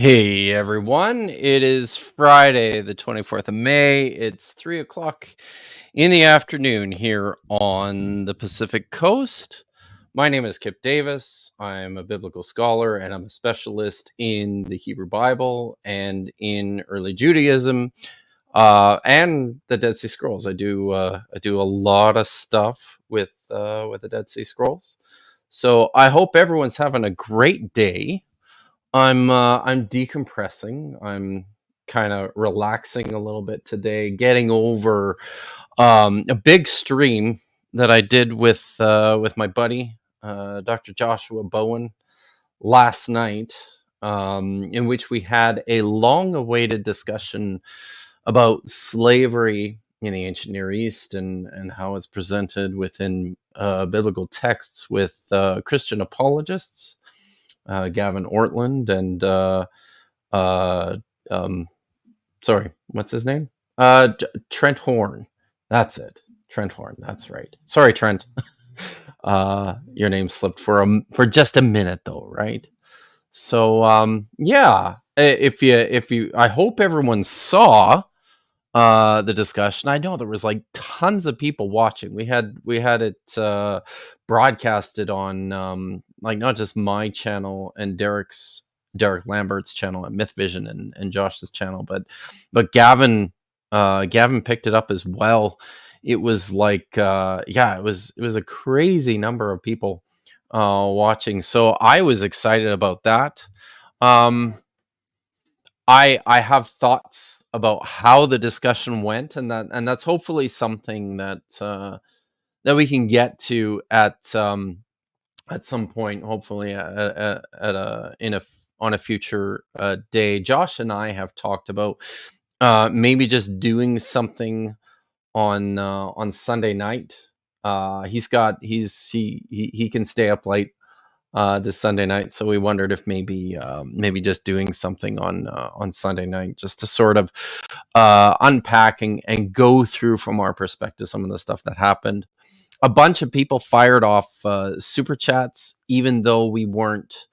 Hey everyone, it is Friday, the 24th of May. It's 3 o'clock in the afternoon here on the Pacific Coast. My name is Kip Davis. I'm a biblical scholar and I'm a specialist in the Hebrew Bible and in early Judaism and the Dead Sea Scrolls. I do a lot of stuff with the Dead Sea Scrolls. So I hope everyone's having a great day. I'm decompressing. I'm kind of relaxing a little bit today, getting over a big stream that I did with my buddy Dr. Joshua Bowen last night, in which we had a long-awaited discussion about slavery in the ancient Near East and how it's presented within biblical texts with Christian apologists. Gavin Ortland and sorry, what's his name? Trent Horn. That's it. Trent Horn. That's right. Sorry, Trent. Your name slipped for just a minute though, right? So yeah, if you I hope everyone saw the discussion. I know there was like tons of people watching. We had it broadcasted on like not just my channel and Derek Lambert's channel at Mythvision and Josh's channel, but Gavin picked it up as well. It was like it was a crazy number of people watching. So I was excited about that. I have thoughts about how the discussion went, and that's hopefully something that we can get to at some point, hopefully on a future day. Josh and I have talked about maybe just doing something on Sunday night. He can stay up late this Sunday night, so we wondered if maybe just doing something on Sunday night, just to sort of unpacking and go through from our perspective some of the stuff that happened. A bunch of people fired off super chats, even though we weren't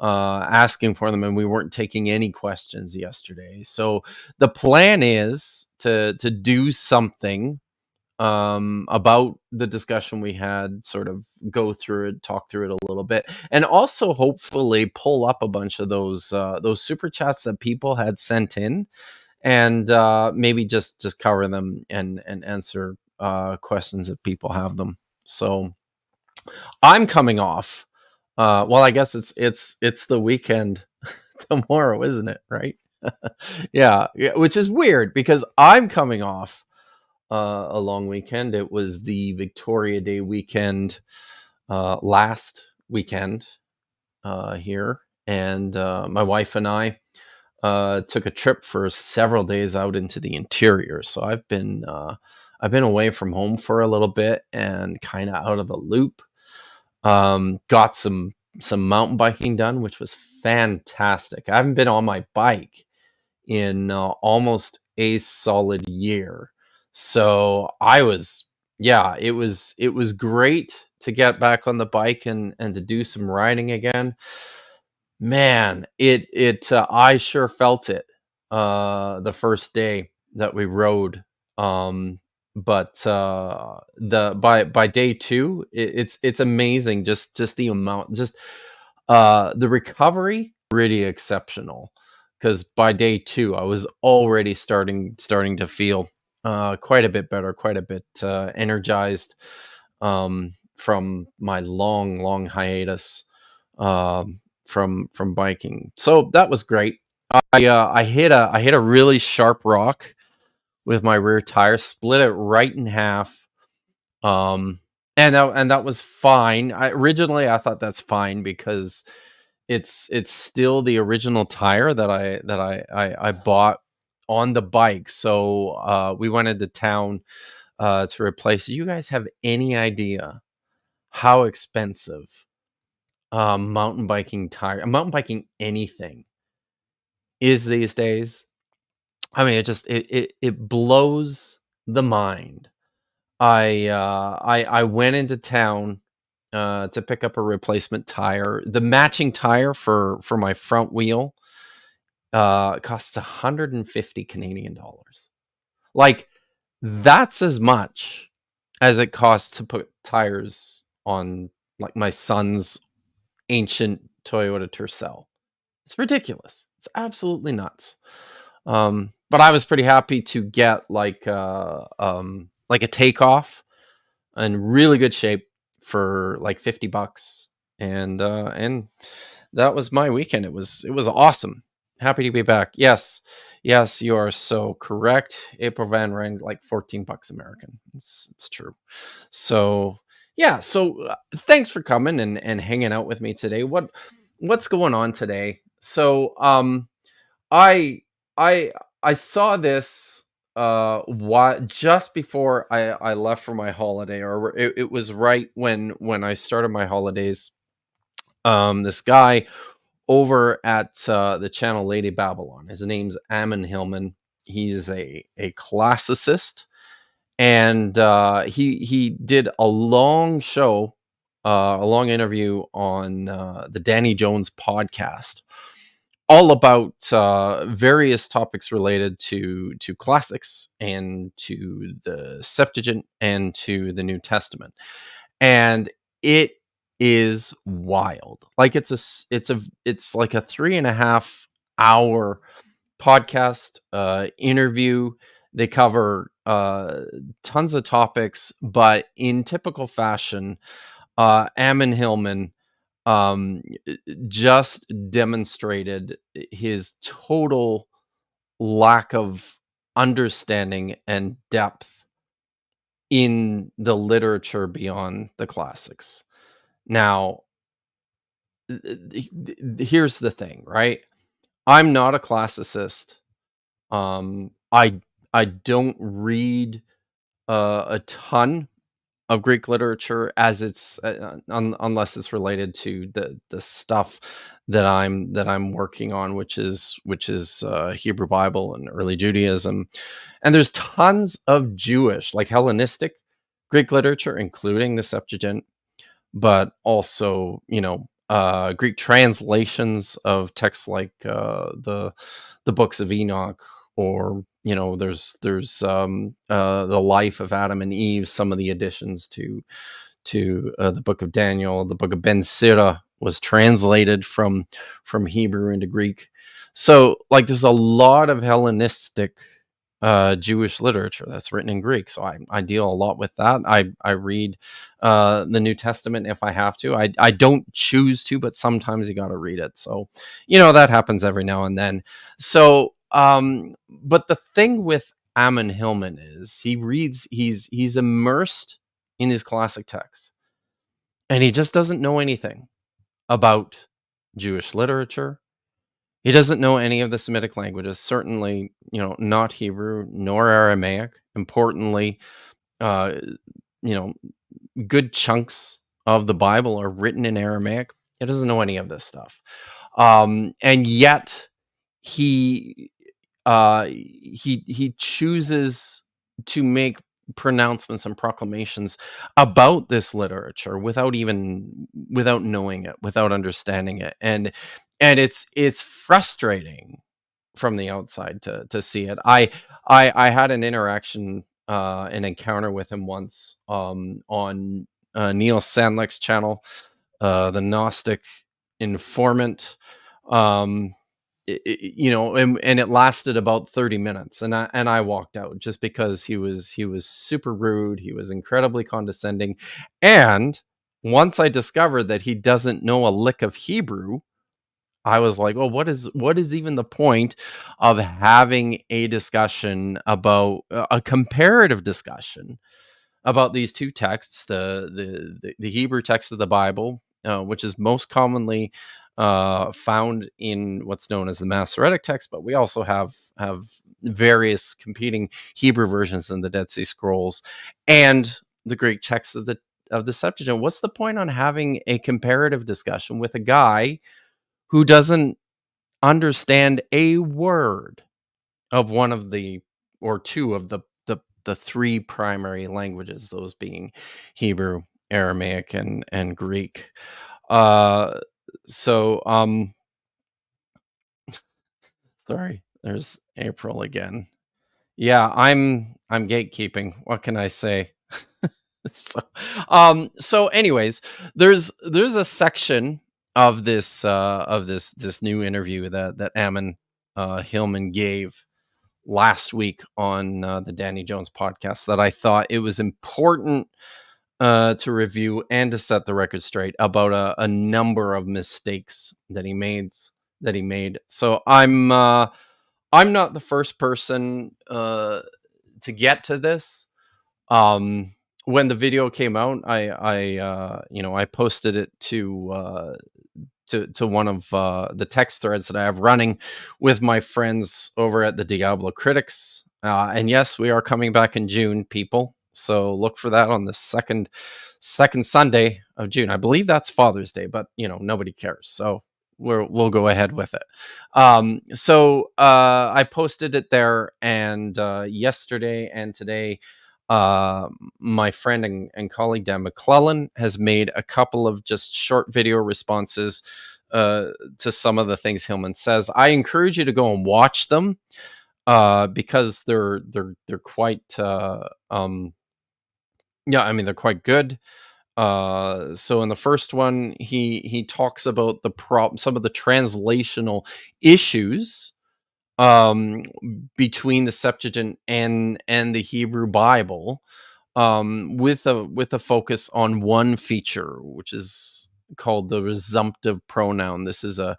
asking for them and we weren't taking any questions yesterday. So the plan is to do something about the discussion we had, sort of go through it, talk through it a little bit, and also hopefully pull up a bunch of those super chats that people had sent in, and maybe just cover them and answer questions if people have them. So I'm coming off. Well, I guess it's the weekend tomorrow, isn't it? Right? yeah, which is weird because I'm coming off a long weekend. It was the Victoria Day weekend last weekend here, and my wife and I took a trip for several days out into the interior. So I've been away from home for a little bit and kind of out of the loop. Got some mountain biking done, which was fantastic. I haven't been on my bike in almost a solid year. So it was great to get back on the bike and to do some riding again. Man, I sure felt it the first day that we rode. But by day two, it's amazing. Just the amount, the recovery, really exceptional. Because by day two, I was already starting to feel quite a bit better, quite a bit energized from my long hiatus from biking. So that was great. I hit a really sharp rock with my rear tire, split it right in half. And that was fine. Originally I thought that's fine because it's still the original tire that I bought on the bike. So we went into town to replace it. You guys have any idea how expensive mountain biking anything is these days? I mean, it blows the mind. I went into town to pick up a replacement tire. The matching tire for my front wheel costs 150 Canadian dollars. Like, that's as much as it costs to put tires on like my son's ancient Toyota Tercel. It's ridiculous. It's absolutely nuts. But I was pretty happy to get like a takeoff in really good shape for like $50, and that was my weekend. It was awesome. Happy to be back. Yes, you are so correct. April Van Ryn, like $14 American. It's true. So yeah, thanks for coming and hanging out with me today. What's going on today? So I I I saw this what just before I left for my holiday, or it was right when I started my holidays. This guy over at the channel Lady Babylon, his name's Ammon Hillman. He's a classicist, and he did a long show, a long interview on the Danny Jones podcast, all about various topics related to classics and to the Septuagint and to the New Testament, and it is wild. Like it's like a 3.5 hour podcast interview. They cover tons of topics, but in typical fashion, Ammon Hillman um, just demonstrated his total lack of understanding and depth in the literature beyond the classics. Now, here's the thing, right? I'm not a classicist. I don't read a ton of Greek literature as it's unless it's related to the stuff that I'm working on, which is Hebrew Bible and early Judaism. And there's tons of Jewish, like Hellenistic Greek literature, including the Septuagint, but also Greek translations of texts like the books of Enoch, or there's the life of Adam and Eve, some of the additions to the book of Daniel. The book of Ben Sira was translated from Hebrew into Greek. So like there's a lot of Hellenistic Jewish literature that's written in Greek. So I deal a lot with that. I read the New Testament if I have to. I don't choose to, but sometimes you got to read it. So that happens every now and then. So but the thing with Ammon Hillman is he's immersed in his classic texts, and he just doesn't know anything about Jewish literature. He doesn't know any of the Semitic languages, certainly, not Hebrew nor Aramaic. Importantly, uh, you know, good chunks of the Bible are written in Aramaic. He doesn't know any of this stuff. And yet he chooses to make pronouncements and proclamations about this literature without knowing it, without understanding it, and it's frustrating from the outside to see it. I had an interaction, an encounter with him once, on Neil Sandlick's channel, the Gnostic Informant. um and it lasted about 30 minutes, and I walked out just because he was super rude. He was incredibly condescending, and once I discovered that he doesn't know a lick of Hebrew, I was like, well, what is even the point of having a discussion about a comparative discussion about these two texts, the Hebrew text of the Bible, which is most commonly found in what's known as the Masoretic text, but we also have various competing Hebrew versions in the Dead Sea Scrolls, and the Greek text of the Septuagint. What's the point on having a comparative discussion with a guy who doesn't understand a word of one of the or two of the three primary languages, those being Hebrew, Aramaic, and Greek? Uh, so Sorry, there's April again. Yeah, I'm gatekeeping. What can I say? So anyways, there's a section of this new interview that Ammon Hillman gave last week on the Danny Jones podcast that I thought it was important to review and to set the record straight about a number of mistakes that he made. So I'm not the first person to get to this. When the video came out, I posted it to one of the text threads that I have running with my friends over at the Diablo Critics. And yes, we are coming back in June, people. So look for that on the second Sunday of June. I believe that's Father's Day, but nobody cares. So we'll go ahead with it. So I posted it there, and yesterday and today, my friend and colleague Dan McClellan has made a couple of just short video responses to some of the things Hillman says. I encourage you to go and watch them because they're quite they're quite good. So in the first one, he talks about some of the translational issues between the Septuagint and the Hebrew Bible, with a focus on one feature, which is called the resumptive pronoun. This is a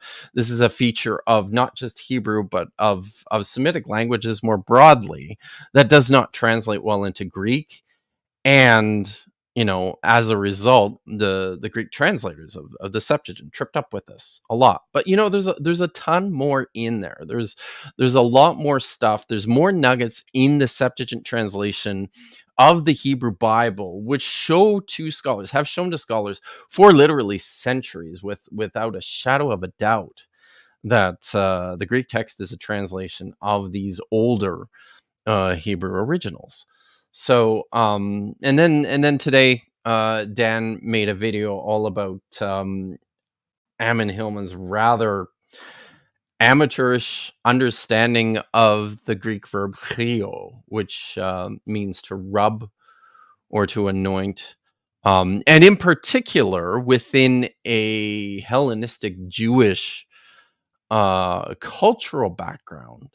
feature of not just Hebrew, but of Semitic languages more broadly, that does not translate well into Greek. And as a result, the Greek translators of the Septuagint tripped up with this a lot. But there's a ton more in there. There's a lot more stuff. There's more nuggets in the Septuagint translation of the Hebrew Bible, which have shown to scholars for literally centuries, without a shadow of a doubt, that the Greek text is a translation of these older Hebrew originals. So and then today Dan made a video all about Ammon Hillman's rather amateurish understanding of the Greek verb chrio, which means to rub or to anoint, and in particular within a Hellenistic Jewish cultural background.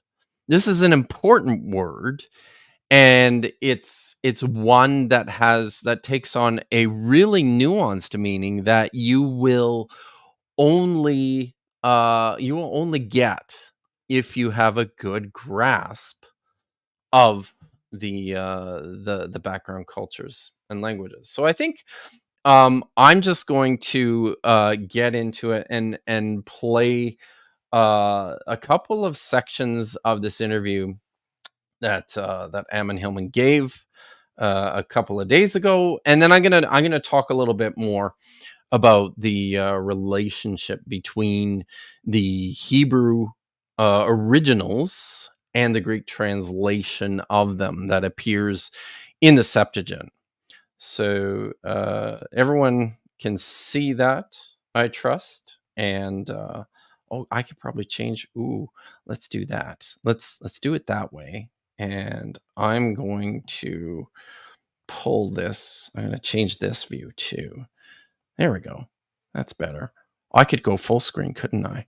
This is an important word, and it's one that takes on a really nuanced meaning that you will only get if you have a good grasp of the background cultures and languages. So I think I'm just going to get into it and play a couple of sections of this interview that Ammon Hillman gave a couple of days ago, and then I'm gonna talk a little bit more about the relationship between the Hebrew originals and the Greek translation of them that appears in the Septuagint. So everyone can see that, I trust, and I could probably change. Ooh, let's do that. Let's do it that way. And I'm going to pull this. I'm going to change this view too. There we go. That's better. I could go full screen, couldn't I?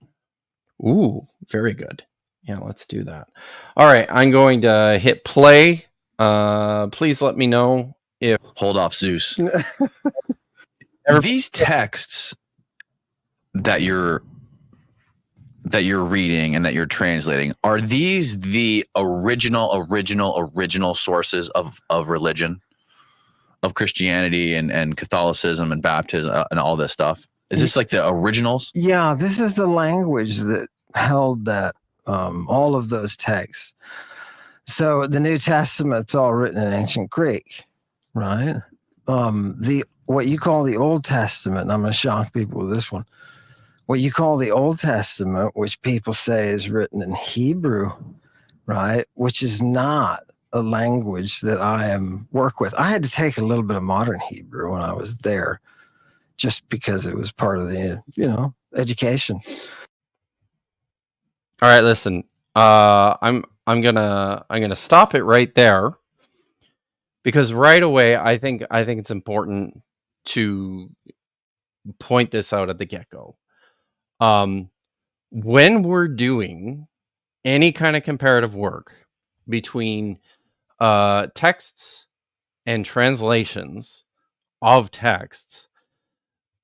Ooh, very good. Yeah, let's do that. All right, I'm going to hit play. Please let me know if... Hold off, Zeus. These texts that you're reading and that you're translating, are these the original sources of religion, of Christianity and Catholicism and baptism and all this stuff? Is this like the originals? Yeah, this is the language that held that all of those texts. So the New Testament's all written in ancient Greek, right? What you call the Old Testament, and I'm going to shock people with this one. What you call the Old Testament, which people say is written in Hebrew, right? Which is not a language that I work with. I had to take a little bit of modern Hebrew when I was there, just because it was part of the, education. All right, listen. I'm gonna stop it right there, because right away I think it's important to point this out at the get-go. When we're doing any kind of comparative work between texts and translations of texts,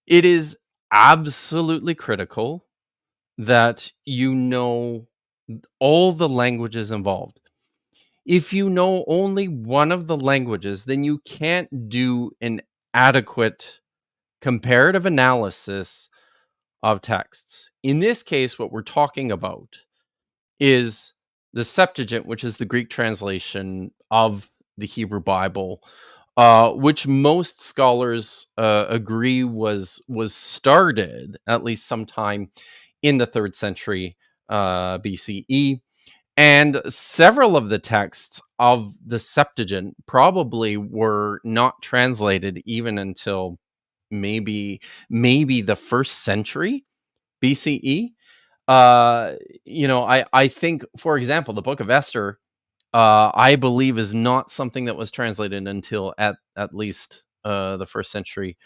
it is absolutely critical that you know all the languages involved. If you know only one of the languages, then you can't do an adequate comparative analysis of texts. In this case, what we're talking about is the Septuagint, which is the Greek translation of the Hebrew Bible, which most scholars agree was started at least sometime in the 3rd century BCE. And several of the texts of the Septuagint probably were not translated even until maybe the 1st century BCE. I think, for example, the Book of Esther, I believe, is not something that was translated until at least the 1st century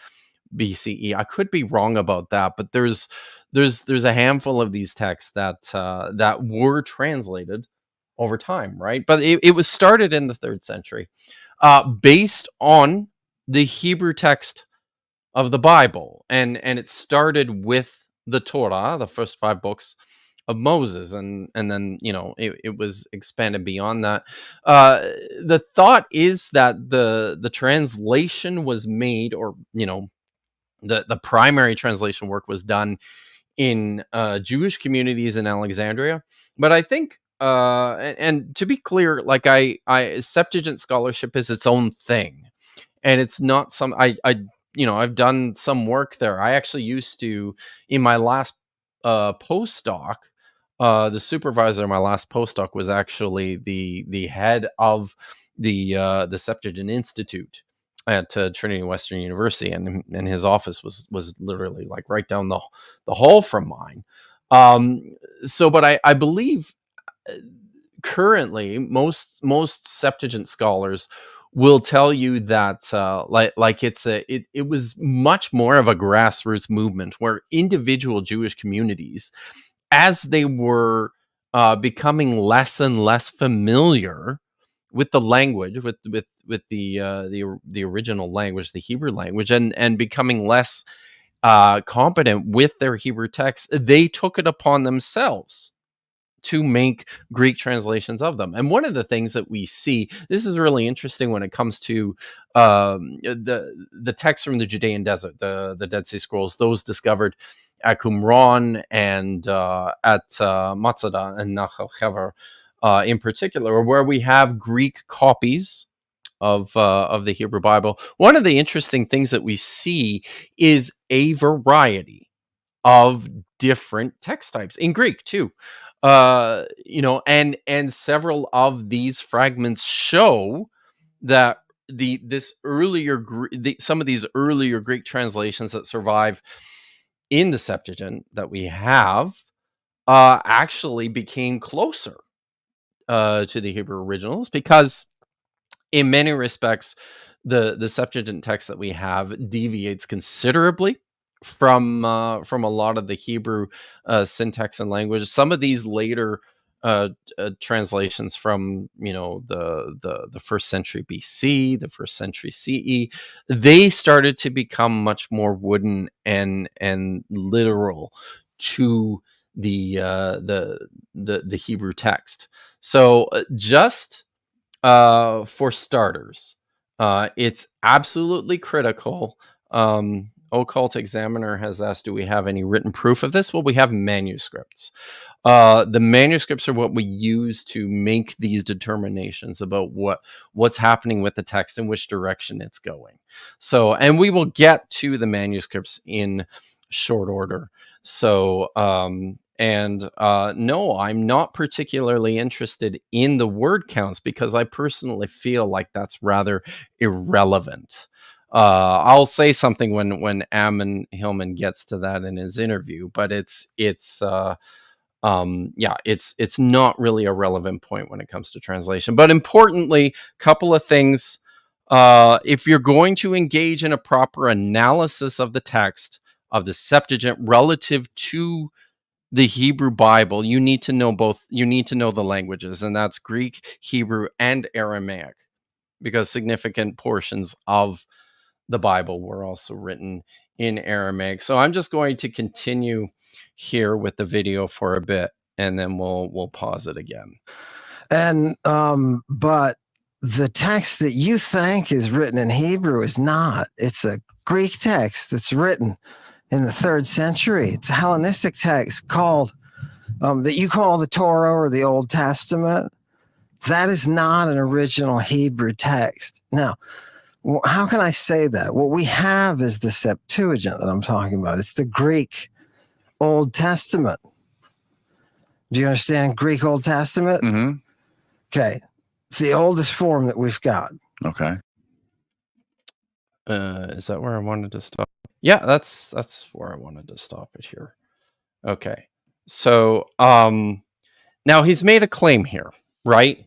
BCE. I could be wrong about that, but there's a handful of these texts that were translated over time, right? But it was started in the 3rd century, based on the Hebrew text of the Bible, and it started with the Torah, the first 5 books of Moses, and then it was expanded beyond that. The thought is that the translation was made, or the primary translation work was done in Jewish communities in Alexandria. But I think, and to be clear, like I Septuagint scholarship is its own thing, and it's not some I've done some work there. I actually used to, in my last postdoc, the supervisor of my last postdoc was actually the head of the Septuagint Institute at Trinity Western University, and his office was literally like right down the hall from mine. But I believe currently most Septuagint scholars will tell you that it was much more of a grassroots movement where individual Jewish communities, as they were becoming less and less familiar with the language, with the original language, the Hebrew language, and becoming less competent with their Hebrew text, they took it upon themselves to make Greek translations of them. And one of the things that we see, this is really interesting when it comes to the texts from the Judean desert, the Dead Sea Scrolls, those discovered at Qumran and at Matzada and Nachal Hever, in particular, where we have Greek copies of the Hebrew Bible. One of the interesting things that we see is a variety of different text types in Greek too. And several of these fragments show that some of these earlier Greek translations that survive in the Septuagint that we have actually became closer to the Hebrew originals, because in many respects the Septuagint text that we have deviates considerably from a lot of the Hebrew syntax and language. Some of these later translations from the 1st century BC, the 1st century CE, they started to become much more wooden and literal to the Hebrew text. So just for starters, it's absolutely critical. Occult Examiner has asked, do we have any written proof of this? Well, we have manuscripts. The manuscripts are what we use to make these determinations about what's happening with the text and which direction it's going. So, and we will get to the manuscripts in short order. So, no, I'm not particularly interested in the word counts, because I personally feel like that's rather irrelevant. I'll say something when Ammon Hillman gets to that in his interview, but it's yeah, it's not really a relevant point when it comes to translation. But importantly, couple of things. If you're going to engage in a proper analysis of the text of the Septuagint relative to the Hebrew Bible, you need to know both. You need to know the languages, and that's Greek, Hebrew, and Aramaic, because significant portions of the Bible were also written in Aramaic. So I'm just going to continue here with the video for a bit, and then we'll pause it again. And but the text that you think is written in Hebrew is not. It's a Greek text that's written in the 3rd century. It's a Hellenistic text called that you call the Torah or the Old Testament. That is not an original Hebrew text. Now, how can I say that? What we have is the Septuagint that I'm talking about. It's the Greek Old Testament. Do you understand Greek Old Testament? Mm-hmm. Okay. It's the oldest form that we've got. Okay. Is that where I wanted to stop? Yeah, that's where I wanted to stop it here. Okay. So now he's made a claim here, right?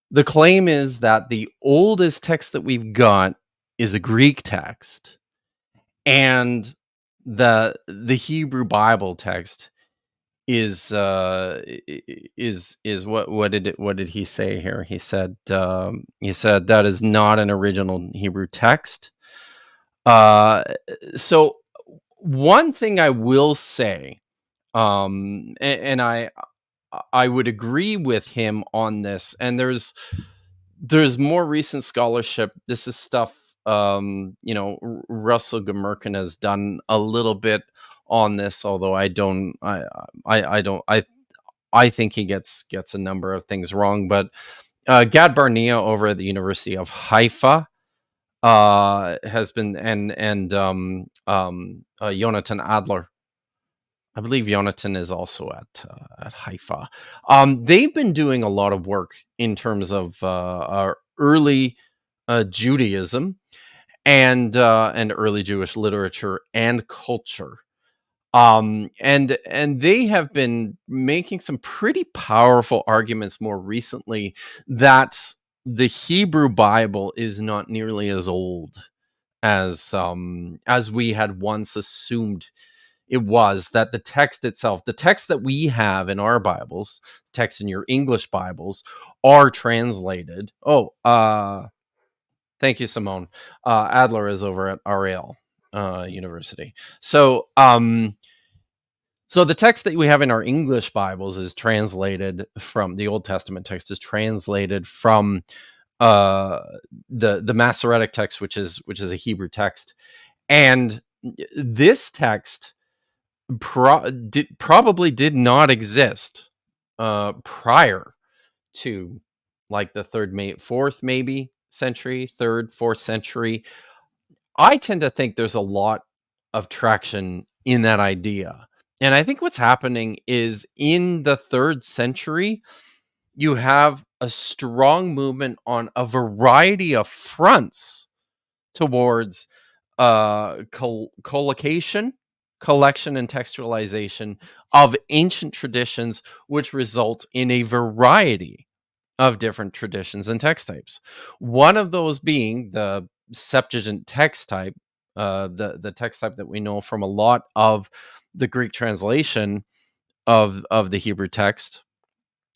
The claim is that the oldest text that we've got is a Greek text, and the Hebrew Bible text is what did he say here? He said that is not an original Hebrew text. So one thing I will say, and I would agree with him on this, and there's more recent scholarship. This is stuff, Russell Gemerkin has done a little bit on this, although I think he gets a number of things wrong. But Gad Barnea over at the University of Haifa has been, and Jonathan Adler. I believe Jonathan is also at Haifa. They've been doing a lot of work in terms of our early Judaism and early Jewish literature and culture. And they have been making some pretty powerful arguments more recently that the Hebrew Bible is not nearly as old as we had once assumed it was, that the text itself, the text that we have in our Bibles, text in your English Bibles, are translated. Thank you, Simone. Adler is over at RAL University. So the text that we have in our English Bibles is translated from the Old Testament text, is translated from the Masoretic text, which is a Hebrew text, and this text probably did not exist prior to like the 3rd, 4th, maybe century, 3rd, 4th century. I tend to think there's a lot of traction in that idea. And I think what's happening is in the 3rd century, you have a strong movement on a variety of fronts towards collocation, collection, and textualization of ancient traditions, which result in a variety of different traditions and text types. One of those being the Septuagint text type, the text type that we know from a lot of the Greek translation of the Hebrew text.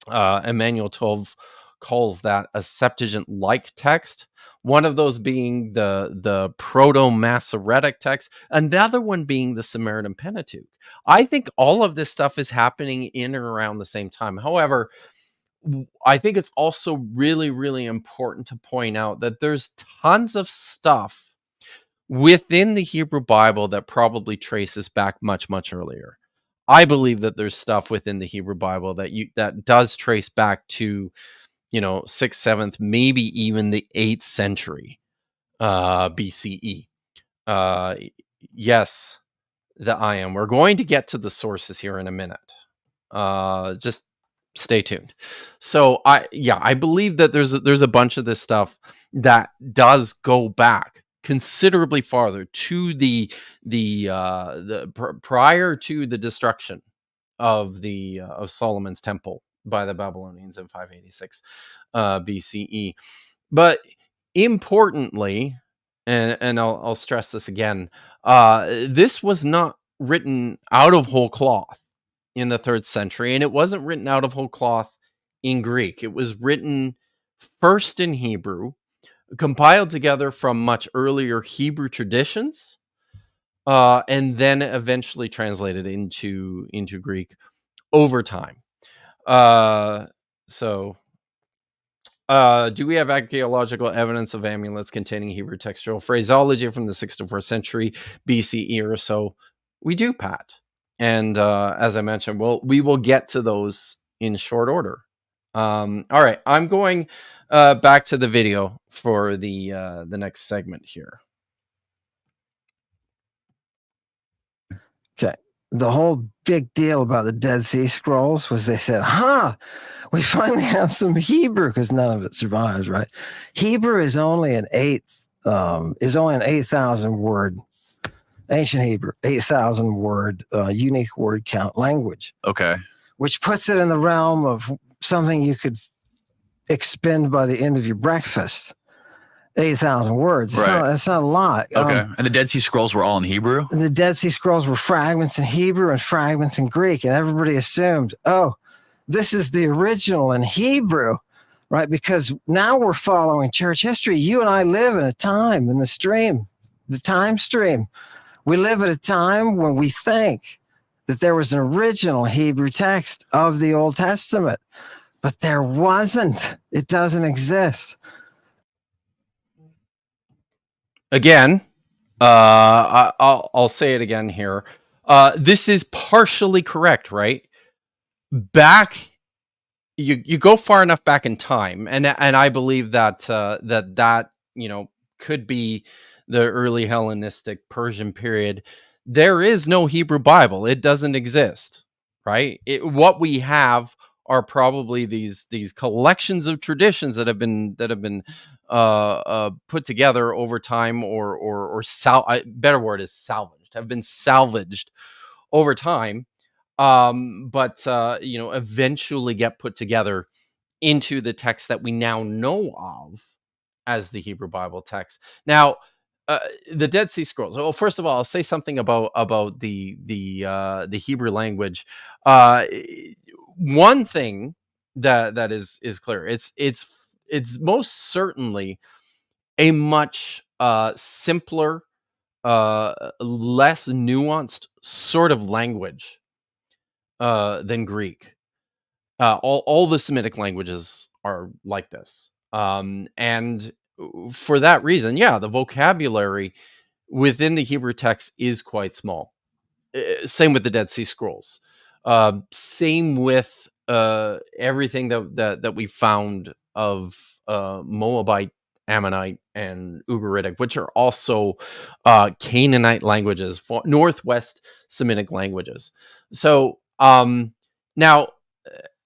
Emmanuel Tov calls that a Septuagint-like text. One of those being the Proto-Masoretic text, another one being the Samaritan Pentateuch. I think all of this stuff is happening in and around the same time. However, I think it's also really, really important to point out that there's tons of stuff within the Hebrew Bible that probably traces back much, much earlier. I believe that there's stuff within the Hebrew Bible that does trace back to, 6th, 7th, maybe even the 8th century BCE. Yes, I am. We're going to get to the sources here in a minute. Just stay tuned. So I believe that there's a bunch of this stuff that does go back considerably farther to the prior to the destruction of Solomon's temple by the Babylonians in 586 BCE. But importantly, and I'll stress this again, this was not written out of whole cloth in the 3rd century, and it wasn't written out of whole cloth in Greek. It was written first in Hebrew, compiled together from much earlier Hebrew traditions, and then eventually translated into Greek over time. Do we have archaeological evidence of amulets containing Hebrew textual phraseology from the 6th to 4th century BCE or so? We do, Pat. And as I mentioned, we will get to those in short order. All right, I'm going back to the video for the next segment here. Okay. The whole big deal about the Dead Sea Scrolls was they said, we finally have some Hebrew, because none of it survives, right? Hebrew is only an 8,000 word, ancient Hebrew, 8,000 word, unique word count language. Okay. Which puts it in the realm of something you could expend by the end of your breakfast. 8,000 words. That's not a lot. Okay. And the Dead Sea Scrolls were all in Hebrew? The Dead Sea Scrolls were fragments in Hebrew and fragments in Greek. And everybody assumed, this is the original in Hebrew, right? Because now we're following church history. You and I live in a time in the time stream. We live at a time when we think that there was an original Hebrew text of the Old Testament, but there wasn't. It doesn't exist. Again, I'll say it again here. This is partially correct, right? You go far enough back in time, and I believe that that could be the early Hellenistic Persian period. There is no Hebrew Bible; it doesn't exist, right? What we have are probably these collections of traditions that have been put together over time, or better word is salvaged, have been salvaged over time, but eventually get put together into the text that we now know of as the Hebrew Bible text. Now, the Dead Sea Scrolls. Well, first of all, I'll say something about the Hebrew language. One thing that is clear. It's most certainly a much simpler, less nuanced sort of language than Greek. All the Semitic languages are like this, and for that reason, the vocabulary within the Hebrew text is quite small. Same with the Dead Sea Scrolls. Same with everything that we found of Moabite, Ammonite, and Ugaritic, which are also Canaanite languages, Northwest Semitic languages. So now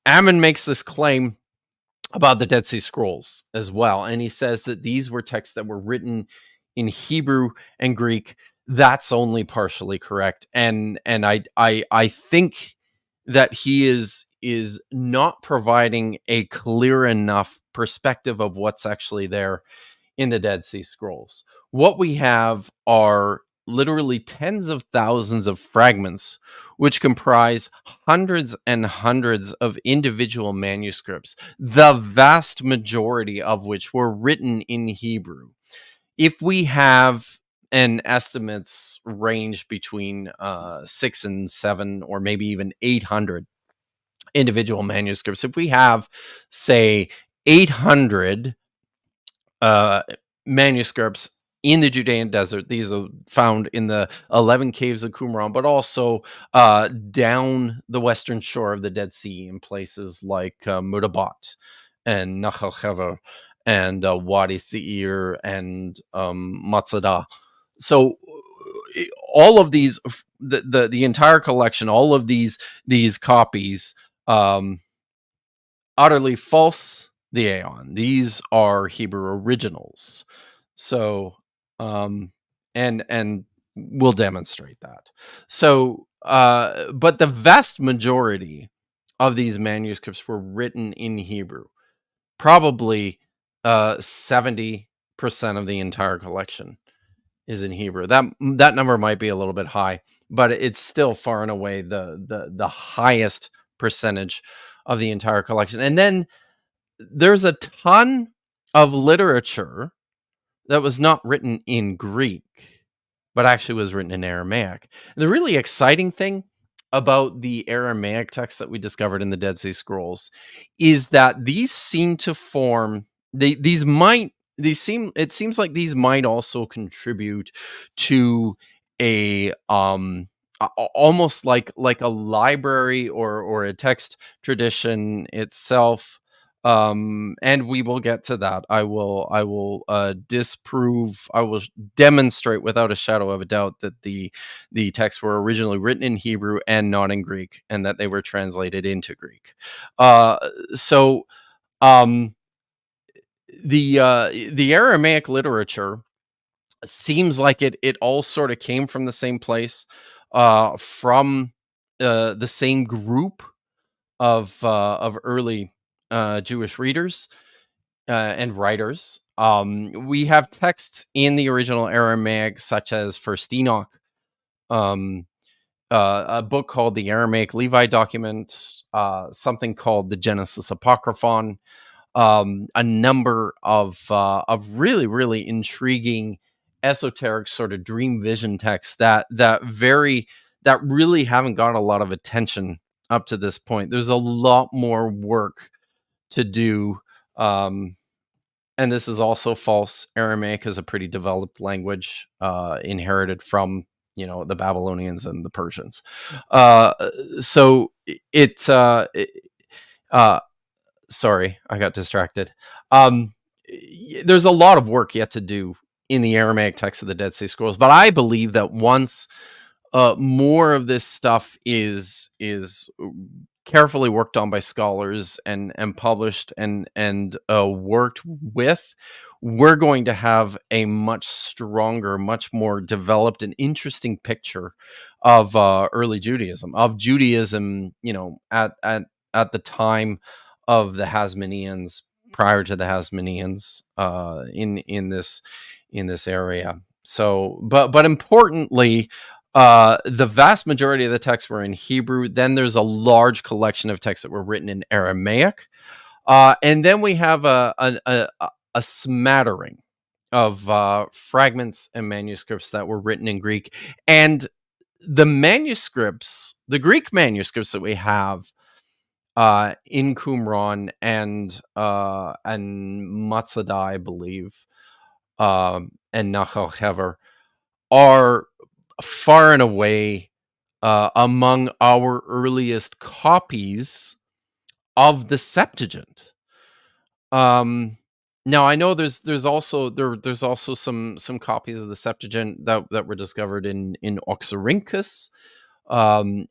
Ammon makes this claim about the Dead Sea Scrolls as well, and he says that these were texts that were written in Hebrew and Greek. That's only partially correct, and I think that he is not providing a clear enough perspective of what's actually there in the Dead Sea Scrolls. What we have are literally tens of thousands of fragments, which comprise hundreds and hundreds of individual manuscripts, the vast majority of which were written in Hebrew. If we have, and estimates range between 6 and 7 or maybe even 800 individual manuscripts, if we have, say, 800 manuscripts in the Judean desert, these are found in the 11 caves of Qumran, but also down the western shore of the Dead Sea in places like Mutabat and Nachal Hever and Wadi Seir and Matzadah. So all of these, the entire collection, all of these copies, utterly false. The Aeon. These are Hebrew originals. So, and we'll demonstrate that. So, but the vast majority of these manuscripts were written in Hebrew. Probably 70% of the entire collection is in Hebrew. That number might be a little bit high, but it's still far and away the highest percentage of the entire collection. And then there's a ton of literature that was not written in Greek, but actually was written in Aramaic. And the really exciting thing about the Aramaic text that we discovered in the Dead Sea Scrolls is that these seem to form it seems like these might also contribute to a almost like a library or a text tradition itself. And we will get to that. I will demonstrate without a shadow of a doubt that the texts were originally written in Hebrew and not in Greek, and that they were translated into Greek. So the Aramaic literature seems like it all sort of came from the same place, from the same group of early Jewish readers and writers. We have texts in the original Aramaic, such as First Enoch, a book called the Aramaic Levi document, something called the Genesis Apocryphon, a number of really, really intriguing esoteric sort of dream vision texts that really haven't got a lot of attention up to this point. There's a lot more work to do, and this is also false. Aramaic is a pretty developed language, inherited from the Babylonians and the Persians. So sorry, I got distracted. There's a lot of work yet to do in the Aramaic text of the Dead Sea Scrolls, but I believe that once more of this stuff is carefully worked on by scholars and published and worked with, we're going to have a much stronger, much more developed and interesting picture of early Judaism, at the time of the Hasmoneans, prior to the Hasmoneans, in this area. So, but importantly, the vast majority of the texts were in Hebrew. Then there's a large collection of texts that were written in Aramaic, and then we have a smattering of fragments and manuscripts that were written in Greek. And the Greek manuscripts that we have in Qumran and Matzadah, I believe, and Nachal Hever, are far and away among our earliest copies of the Septuagint. Now I know there's also some copies of the Septuagint that were discovered in Oxyrhynchus, and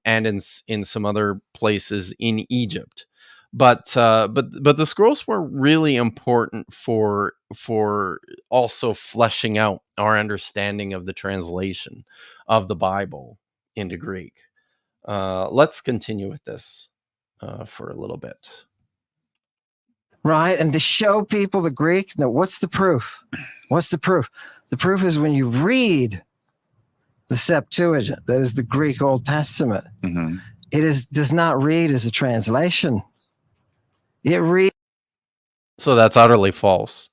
in some other places in Egypt. But the scrolls were really important for also fleshing out our understanding of the translation of the Bible into Greek. Let's continue with this for a little bit. Right. And to show people the Greek, no, what's the proof? What's the proof? The proof is when you read the Septuagint, that is the Greek Old Testament. Mm-hmm. It does not read as a translation. It reads. So that's utterly false.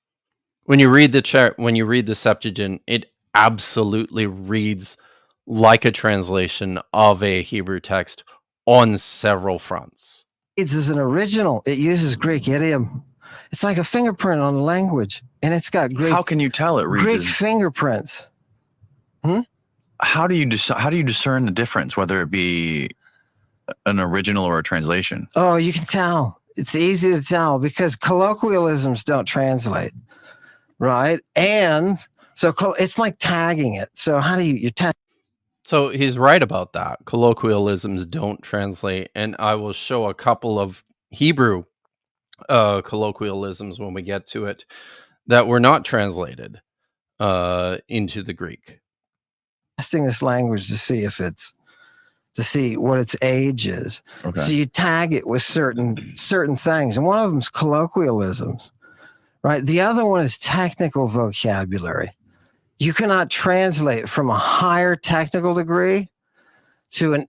When you read the Septuagint, it absolutely reads like a translation of a Hebrew text on several fronts. It's as an original. It uses Greek idiom. It's like a fingerprint on a language, and it's got Greek. How can you tell it reads Greek fingerprints? How do you discern the difference, whether it be an original or a translation? Oh, you can tell. It's easy to tell because colloquialisms don't translate, right? And so it's like tagging it. So how do you tag? So he's right about that. Colloquialisms don't translate, and I will show a couple of Hebrew colloquialisms when we get to it that were not translated into the Greek. Testing this language to see if it's to see what its age is. Okay. So you tag it with certain things, and one of them is colloquialisms, right? The other one is technical vocabulary. You cannot translate from a higher technical degree to an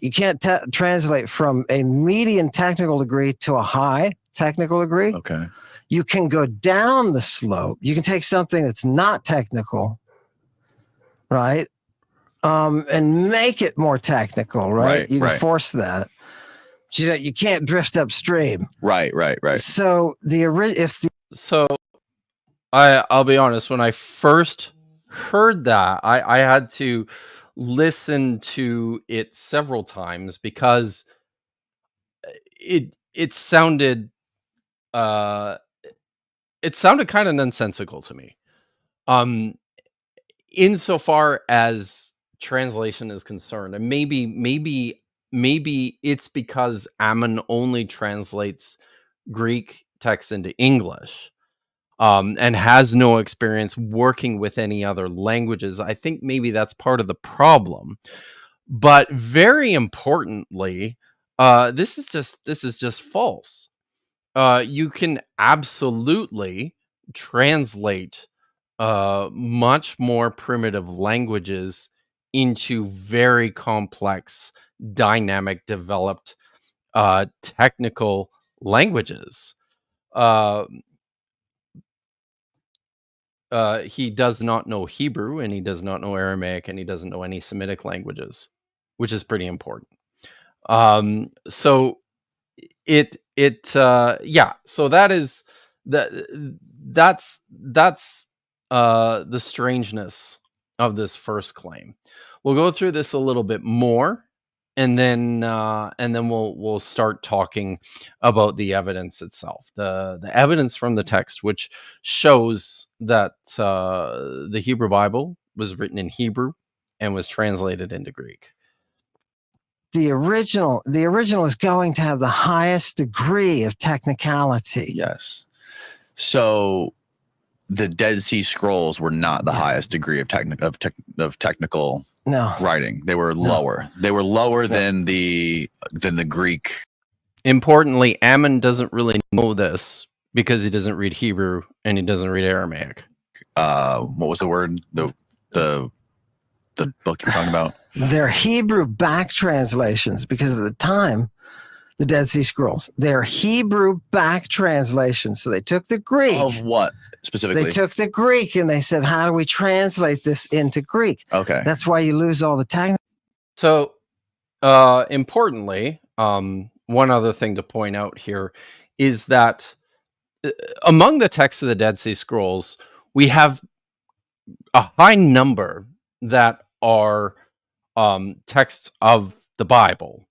you can't translate from a median technical degree to a high technical degree. Okay. You can go down the slope. You can take something that's not technical, right? And make it more technical, right? You can force that. You can't drift upstream. Right. So I'll be honest, when I first heard that, I had to listen to it several times because it sounded kind of nonsensical to me. Insofar as translation is concerned, and maybe it's because Ammon only translates Greek text into English, and has no experience working with any other languages. I think maybe that's part of the problem. But very importantly, this is just false. You can absolutely translate much more primitive languages into very complex, dynamic, developed, technical languages. He does not know Hebrew, and he does not know Aramaic, and he doesn't know any Semitic languages, which is pretty important. So that's the strangeness of this first claim. We'll go through this a little bit more, and then we'll start talking about the evidence itself, the evidence from the text, which shows that the Hebrew Bible was written in Hebrew and was translated into Greek. The original is going to have the highest degree of technicality. Yes. So the Dead Sea Scrolls were not the highest degree of technical writing. They were lower. They were lower than the Greek. Importantly, Ammon doesn't really know this because he doesn't read Hebrew and he doesn't read Aramaic. What was the word? The book you're talking about? They're Hebrew back translations because at the time, the Dead Sea Scrolls, they're Hebrew back translations. So they took the Greek. Of what specifically? They took the Greek and they said, how do we translate this into Greek? Okay. That's why you lose all the technical. So importantly, one other thing to point out here is that among the texts of the Dead Sea Scrolls, we have a high number that are texts of the Bible,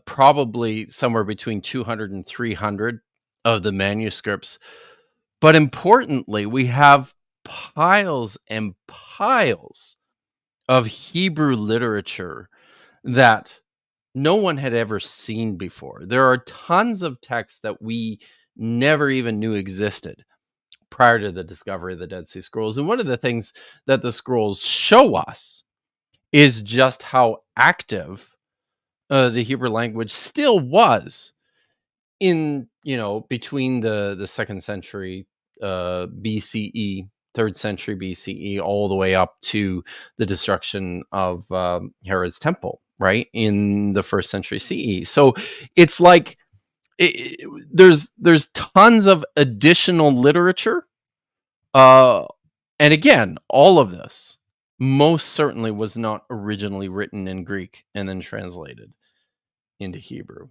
probably somewhere between 200 and 300 of the manuscripts. But importantly, we have piles and piles of Hebrew literature that no one had ever seen before. There are tons of texts that we never even knew existed prior to the discovery of the Dead Sea Scrolls. And one of the things that the scrolls show us is just how active the Hebrew language still was in, between the 2nd century BCE, 3rd century BCE, all the way up to the destruction of Herod's temple, right, in the 1st century CE. So it's like there's tons of additional literature. And again, all of this most certainly was not originally written in Greek and then translated into Hebrew.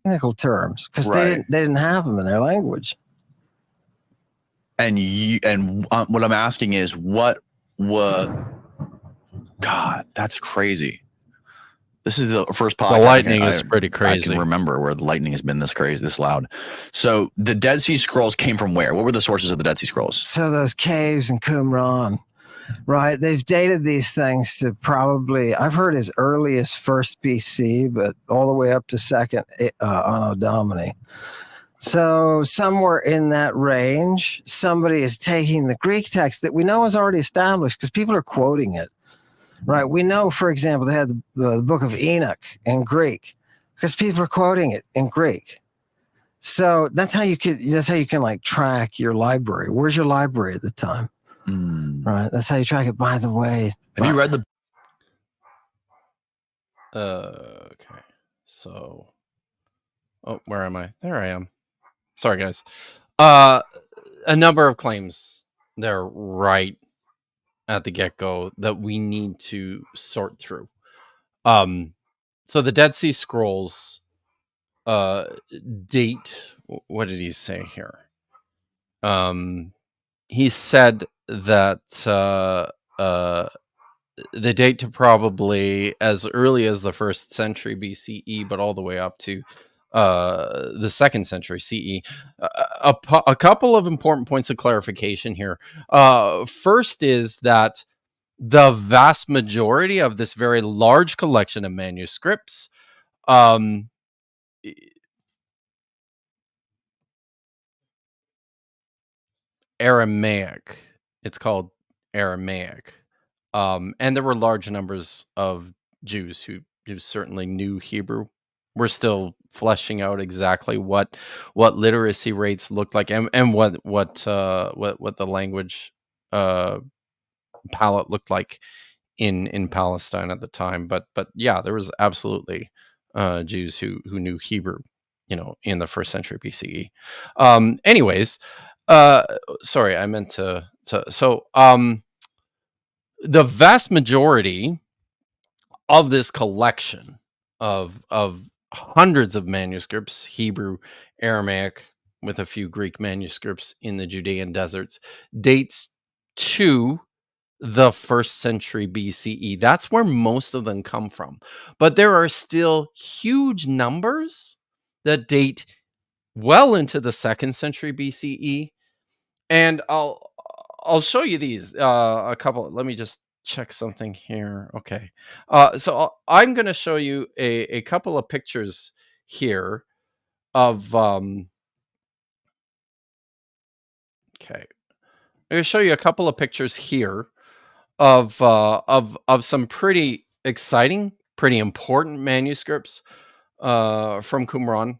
Technical terms, because they didn't have them in their language. And what I'm asking is, God, that's crazy. This is the first podcast. The lightning is pretty crazy. I can remember where the lightning has been this crazy, this loud. So the Dead Sea Scrolls came from where? What were the sources of the Dead Sea Scrolls? So those caves in Qumran, right? They've dated these things to probably, I've heard as early as 1st BC, but all the way up to 2nd Anno Domini. So somewhere in that range, somebody is taking the Greek text that we know is already established because people are quoting it, right? We know, for example, they had the book of Enoch in Greek because people are quoting it in Greek. So that's how you can like track your library. Where's your library at the time? Right. That's how you track it. By the way, have you read the? Okay. So, oh, where am I? There I am. Sorry, guys. A number of claims there right at the get-go that we need to sort through. So the Dead Sea Scrolls date, what did he say here? He said that the date to probably as early as the 1st century BCE, but all the way up to the 2nd century CE. A couple of important points of clarification here. First is that the vast majority of this very large collection of manuscripts Aramaic. It's called Aramaic. And there were large numbers of Jews who certainly knew Hebrew. We're still fleshing out exactly what literacy rates looked like and what the language palette looked like in Palestine at the time. But yeah, there was absolutely Jews who knew Hebrew, in the 1st century BCE. Anyways, sorry, I meant to. So the vast majority of this collection of hundreds of manuscripts, Hebrew, Aramaic, with a few Greek manuscripts in the Judean deserts, dates to the 1st century BCE. That's where most of them come from. But there are still huge numbers that date well into the 2nd century BCE. And I'll show you these a couple. Let me just check something here. Okay. So I'm going to show you a couple of pictures here of okay. I'm going to show you a couple of pictures here of some pretty exciting, pretty important manuscripts from Qumran.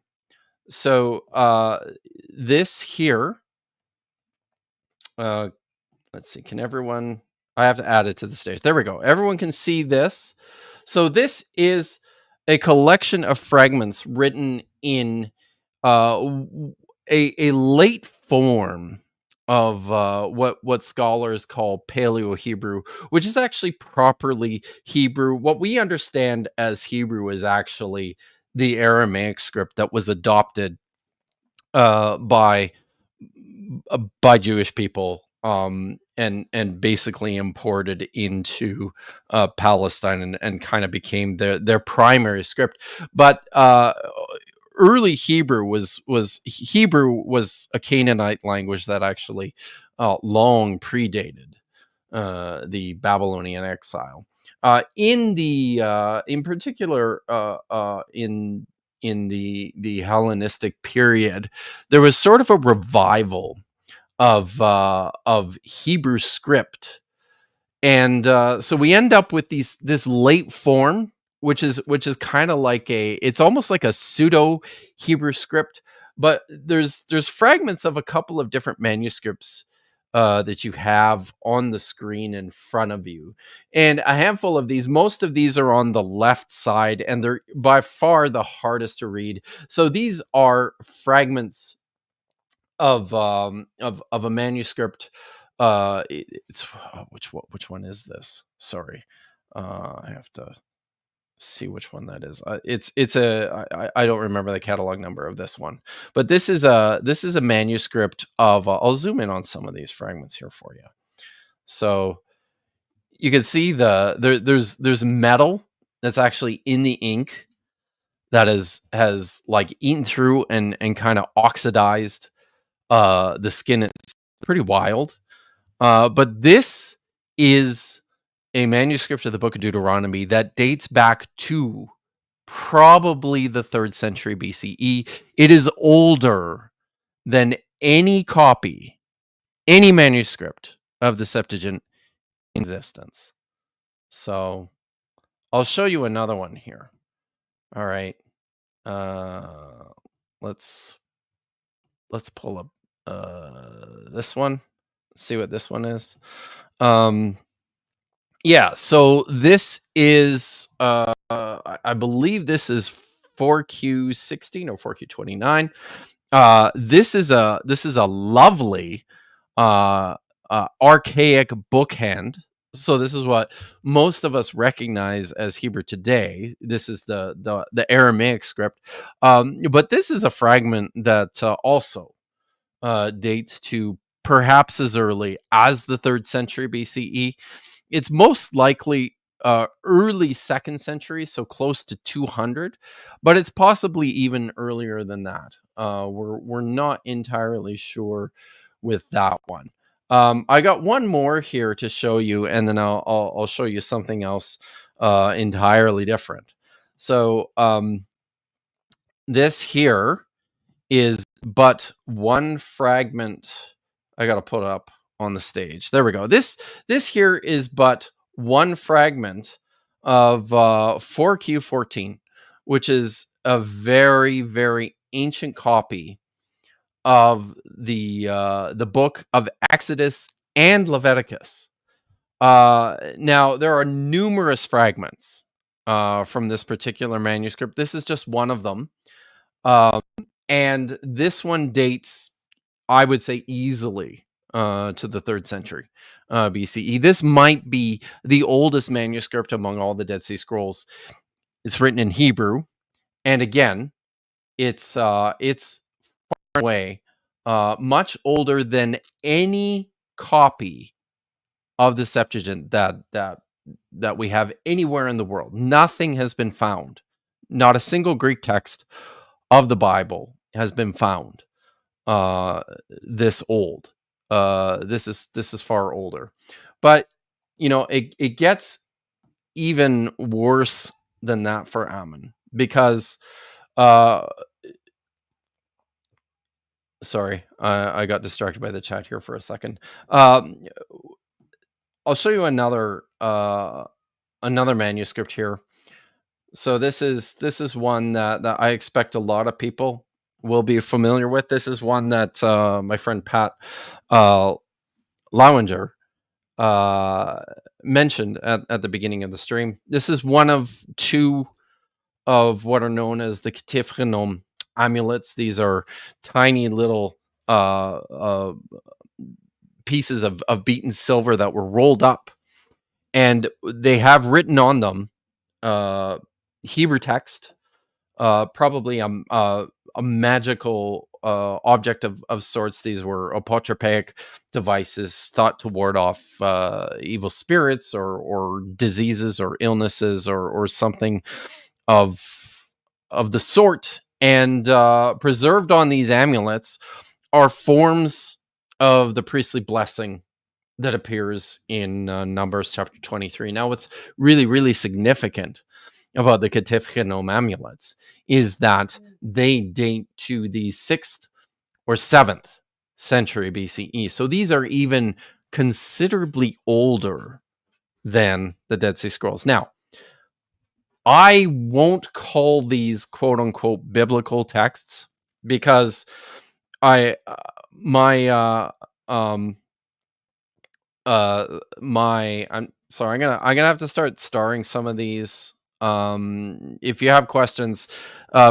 So this here, let's see, can everyone, I have to add it to the stage. There we go. Everyone can see this. So this is a collection of fragments written in a late form of what scholars call Paleo-Hebrew, which is actually properly Hebrew. What we understand as Hebrew is actually the Aramaic script that was adopted by Jewish people and basically imported into Palestine and kind of became their primary script. But early Hebrew was a Canaanite language that actually long predated the Babylonian exile. In particular, in the Hellenistic period, there was sort of a revival of Hebrew script, and so we end up with this late form, which is kind of like it's almost like a pseudo Hebrew script, but there's fragments of a couple of different manuscripts that you have on the screen in front of you, and a handful of these. Most of these are on the left side, and they're by far the hardest to read. So these are fragments of a manuscript. It's which one is this? Sorry, I have to see which one that is. I don't remember the catalog number of this one, but this is a manuscript of. I'll zoom in on some of these fragments here for you, so you can see there's metal that's actually in the ink that has like eaten through and kind of oxidized the skin. Is pretty wild. But this is a manuscript of the Book of Deuteronomy that dates back to probably the 3rd century BCE. It is older than any copy, any manuscript of the Septuagint in existence. So I'll show you another one here. All right. Let's pull up this one. Let's see what this one is. Yeah, so this is I believe this is 4Q16 or 4Q29. This is a lovely archaic bookhand. So this is what most of us recognize as Hebrew today. This is the Aramaic script, but this is a fragment that also dates to perhaps as early as the 3rd century BCE. It's most likely early 2nd century, so close to 200, but it's possibly even earlier than that. We're not entirely sure with that one. I got one more here to show you, and then I'll show you something else entirely different. So this here is but one fragment. I got to put up on the stage. There we go. This here is but one fragment of 4Q14, which is a very, very ancient copy of the book of Exodus and Leviticus. Now there are numerous fragments from this particular manuscript. This is just one of them. And this one dates, I would say, easily to the 3rd century BCE. This might be the oldest manuscript among all the Dead Sea Scrolls. It's written in Hebrew, and again, it's far away much older than any copy of the Septuagint that we have anywhere in the world. Nothing has been found. Not a single Greek text of the Bible has been found this old. This is far older, but it gets even worse than that for Ammon, because sorry, I got distracted by the chat here for a second. I'll show you another manuscript here. So this is one that I expect a lot of people will be familiar with. This is one that my friend Pat Lowinger mentioned at the beginning of the stream. This is one of two of what are known as the Ketif amulets. These are tiny little pieces of beaten silver that were rolled up, and they have written on them Hebrew text, probably a magical object of sorts. These were apotropaic devices thought to ward off evil spirits or diseases or illnesses or something of the sort. And preserved on these amulets are forms of the priestly blessing that appears in Numbers chapter 23. Now, what's really, really significant about the Ketif Genome amulets is that they date to the 6th or 7th century BCE. So these are even considerably older than the Dead Sea Scrolls. Now, I won't call these quote unquote biblical texts because I'm sorry, I'm gonna have to start starring some of these. If you have questions,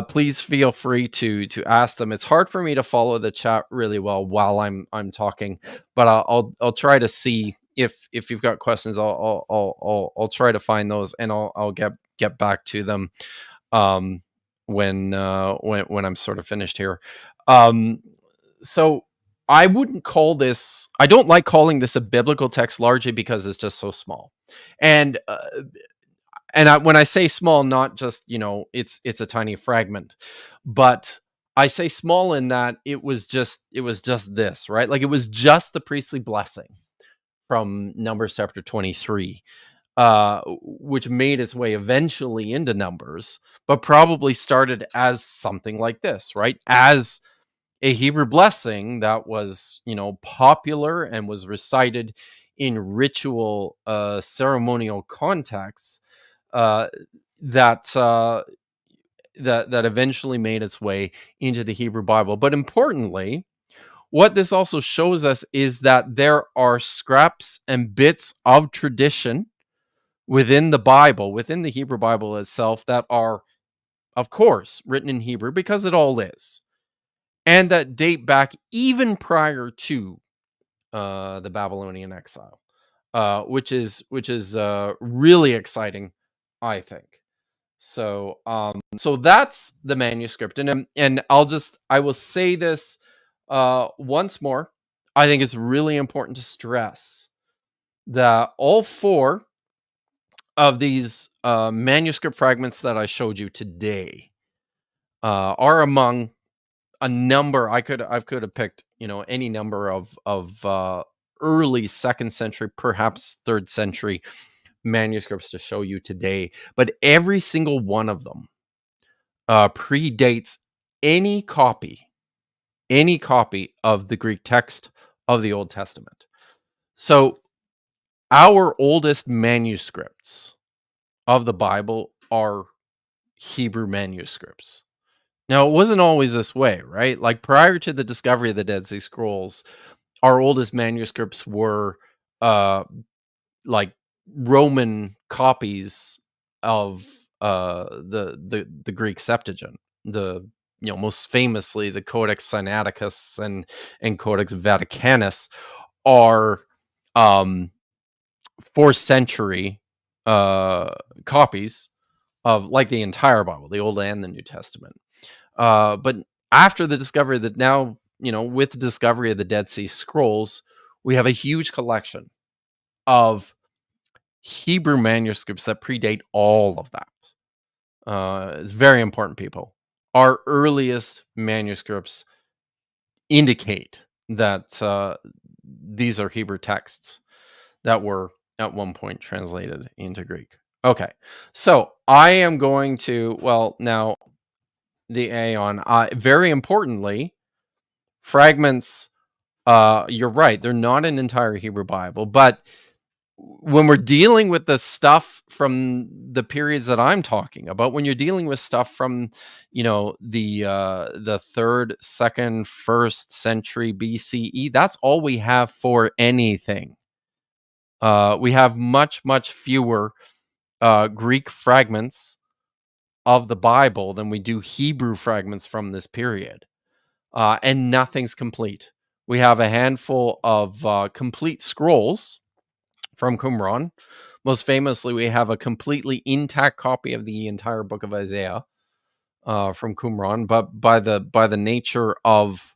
please feel free to ask them. It's hard for me to follow the chat really well while I'm talking, but I'll try to see if you've got questions. I'll try to find those, and I'll get back to them when I'm sort of finished here. So I wouldn't call this, I don't like calling this a biblical text, largely because it's just so small. And when I say small, not just, it's a tiny fragment, but I say small in that it was just this, right? Like it was just the priestly blessing from Numbers chapter 23, which made its way eventually into Numbers, but probably started as something like this, right? As a Hebrew blessing that was, popular and was recited in ritual, ceremonial contexts, uh, that that eventually made its way into the Hebrew Bible. But importantly, what this also shows us is that there are scraps and bits of tradition within the Bible, within the Hebrew Bible itself, that are, of course, written in Hebrew, because it all is, and that date back even prior to the Babylonian exile, which is really exciting, I think. So that's the manuscript, and I will say this once more. I think it's really important to stress that all four of these manuscript fragments that I showed you today are among a number. I could have picked any number of early second century, perhaps third century manuscripts to show you today, but every single one of them predates any copy of the Greek text of the Old Testament. So our oldest manuscripts of the Bible are Hebrew manuscripts. Now, it wasn't always this way, right? Like, prior to the discovery of the Dead Sea Scrolls, our oldest manuscripts were like Roman copies of the Greek Septuagint, the most famously the Codex Sinaiticus and Codex Vaticanus are um 4th century copies of, like, the entire Bible, the Old and the New Testament. But after the discovery that now, with the discovery of the Dead Sea Scrolls, we have a huge collection of Hebrew manuscripts that predate all of that. It's very important, people. Our earliest manuscripts indicate that these are Hebrew texts that were at one point translated into Greek. Okay, so I am going to, now the Aeon. Very importantly, fragments, you're right, they're not an entire Hebrew Bible, but when we're dealing with the stuff from the periods that I'm talking about, when you're dealing with stuff from, the 3rd, 2nd, 1st century BCE, that's all we have for anything. We have much, much fewer Greek fragments of the Bible than we do Hebrew fragments from this period. And nothing's complete. We have a handful of complete scrolls from Qumran. Most famously, we have a completely intact copy of the entire book of Isaiah from Qumran. But by the nature of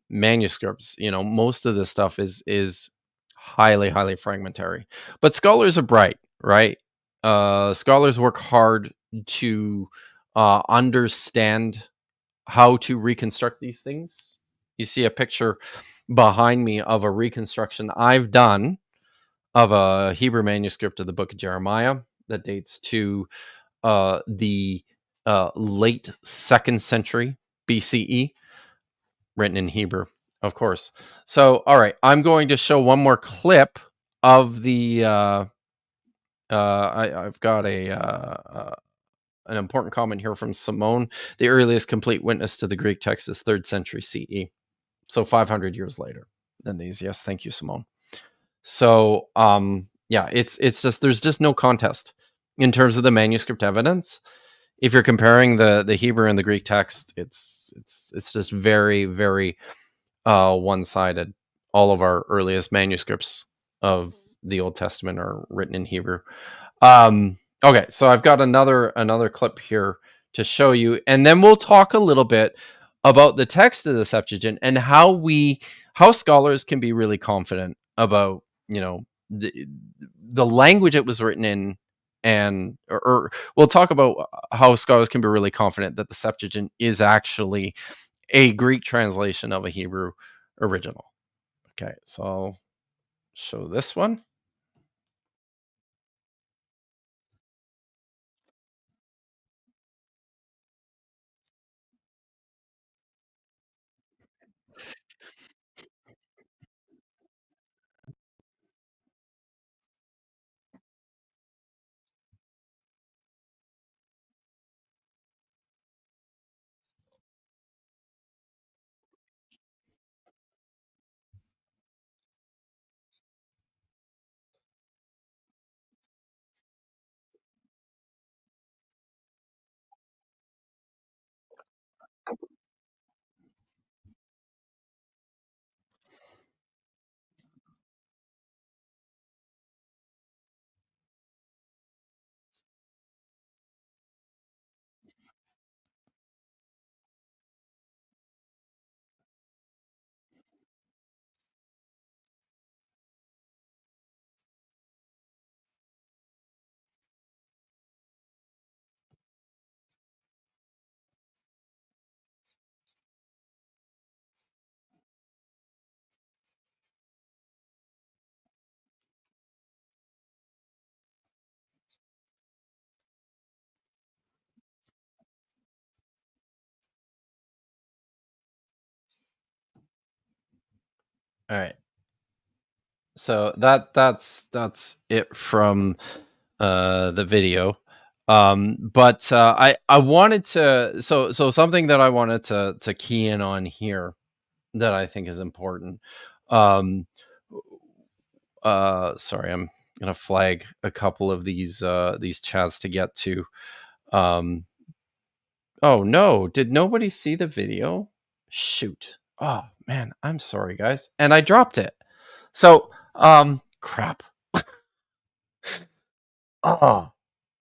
manuscripts, most of this stuff is highly fragmentary. But scholars are bright, right? Scholars work hard to understand how to reconstruct these things. You see a picture behind me of a reconstruction I've done of a Hebrew manuscript of the book of Jeremiah that dates to the late 2nd century BCE, written in Hebrew, of course. So, all right, I'm going to show one more clip of the. I've got an important comment here from Simone. The earliest complete witness to the Greek text is 3rd century CE. So 500 years later than these. Yes, thank you, Simone. So, yeah, it's just, there's just no contest in terms of the manuscript evidence. If you're comparing the Hebrew and the Greek text, it's just very one-sided. All of our earliest manuscripts of the Old Testament are written in Hebrew. Okay, so I've got another clip here to show you, and then we'll talk a little bit about the text of the Septuagint and how scholars can be really confident about the language it was written in, and or we'll talk about how scholars can be really confident that the Septuagint is actually a Greek translation of a Hebrew original. Okay, so I'll show this one. All right. So that's it from the video. But I wanted to so something that I wanted to key in on here that I think is important. Um, sorry, I'm gonna flag a couple of these chats to get to. Oh no, did nobody see the video? Shoot. Oh man, I'm sorry guys. And I dropped it. So, crap. Oh,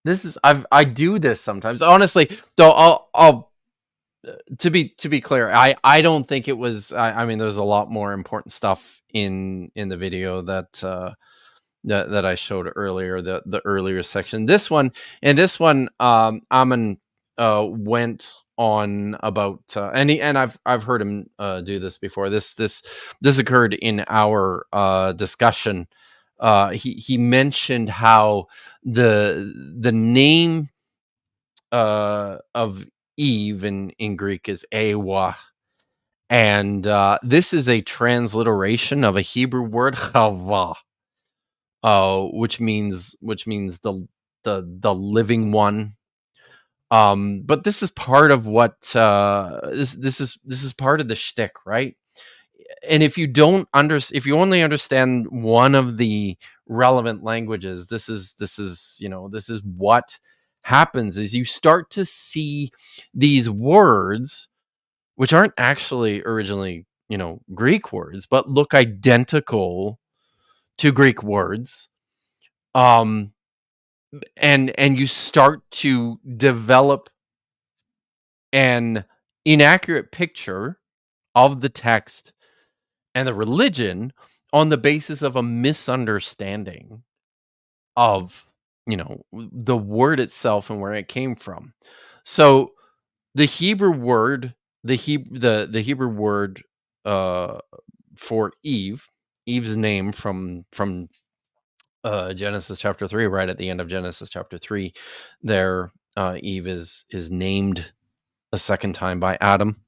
this is I do this sometimes. Honestly, though I'll to be clear, I don't think it was I mean there's a lot more important stuff in the video that I showed earlier, the earlier section. This one, Ammon went on about and I've heard him do this before. This occurred in our discussion. He mentioned how the name of Eve in Greek is Ewa, and this is a transliteration of a Hebrew word Chava, which means the living one. But this is part of what this is part of the shtick, right? And if you don't if you only understand one of the relevant languages, this is this is what happens is you start to see these words which aren't actually originally Greek words but look identical to Greek words, um and you start to develop an inaccurate picture of the text and the religion on the basis of a misunderstanding of the word itself and where it came from. So the Hebrew word, the Hebrew word for Eve's name from Genesis chapter 3, right at the end of Genesis chapter 3, there Eve is named a second time by Adam,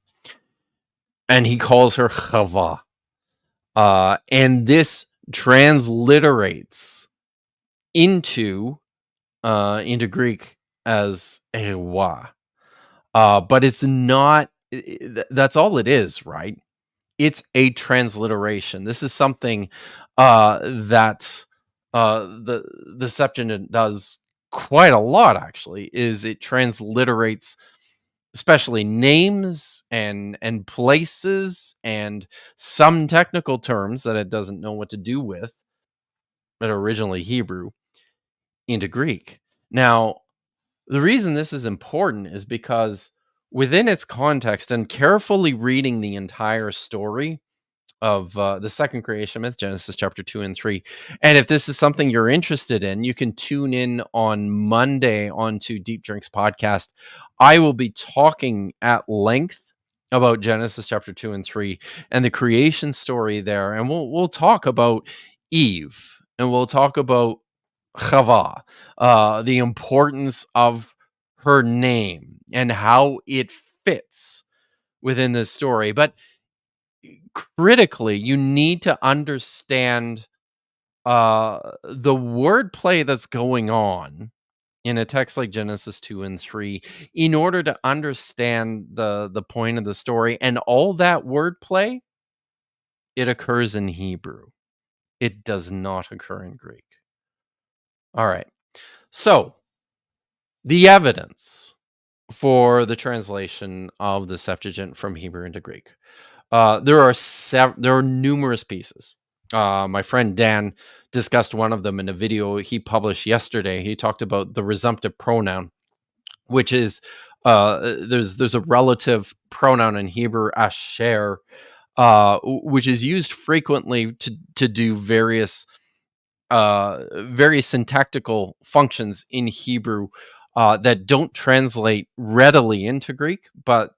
and he calls her Chava. And this transliterates into Greek as Ewa. But it's not. That's all it is, right? It's a transliteration. This is something that the Septuagint does quite a lot. Actually, is it transliterates especially names and places and some technical terms that it doesn't know what to do with, but originally Hebrew, into Greek. Now, the reason this is important is because within its context and carefully reading the entire story of the second creation myth, Genesis chapter 2 and 3. And if this is something you're interested in, you can tune in on Monday onto Deep Drinks podcast. I will be talking at length about Genesis chapter 2 and 3 and the creation story there. And we'll talk about Eve, and we'll talk about Chava, the importance of her name and how it fits within this story. But critically, you need to understand the wordplay that's going on in a text like Genesis 2 and 3 in order to understand the point of the story. And all that wordplay, it occurs in Hebrew. It does not occur in Greek. All right. So the evidence for the translation of the Septuagint from Hebrew into Greek. There are numerous pieces. My friend Dan discussed one of them in a video he published yesterday. He talked about the resumptive pronoun, which is there's a relative pronoun in Hebrew, asher, which is used frequently to do various syntactical functions in Hebrew that don't translate readily into Greek, but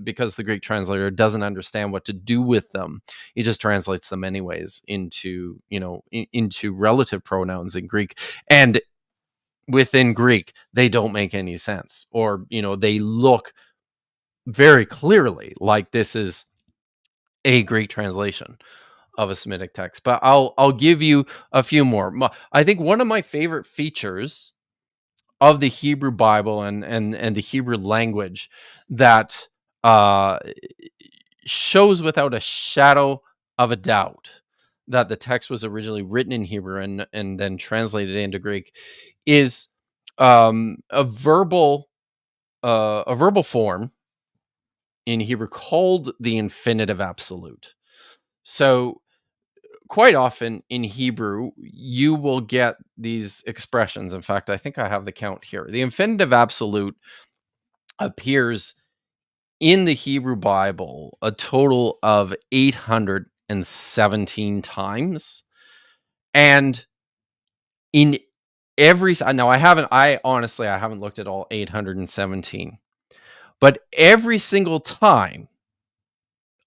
because the Greek translator doesn't understand what to do with them, he just translates them anyways into into relative pronouns in Greek. And within Greek, they don't make any sense, or they look very clearly like this is a Greek translation. of a Semitic text, but I'll give you a few more. I think one of my favorite features of the Hebrew Bible and the Hebrew language that shows without a shadow of a doubt that the text was originally written in Hebrew and then translated into Greek is a verbal form in Hebrew called the infinitive absolute. So quite often in Hebrew, you will get these expressions. In fact, I think I have the count here. The infinitive absolute appears in the Hebrew Bible a total of 817 times. And in every, now I haven't looked at all 817, but every single time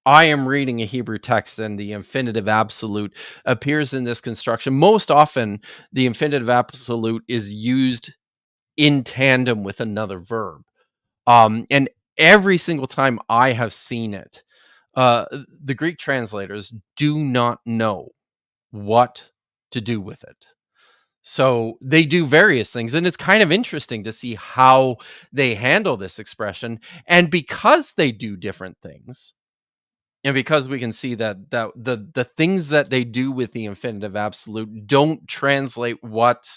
I am reading a Hebrew text and the infinitive absolute appears in this construction, most often the infinitive absolute is used in tandem with another verb. And every single time I have seen it, the Greek translators do not know what to do with it. So they do various things, and it's kind of interesting to see how they handle this expression. And because they do different things, and because we can see that the things that they do with the infinitive absolute don't translate what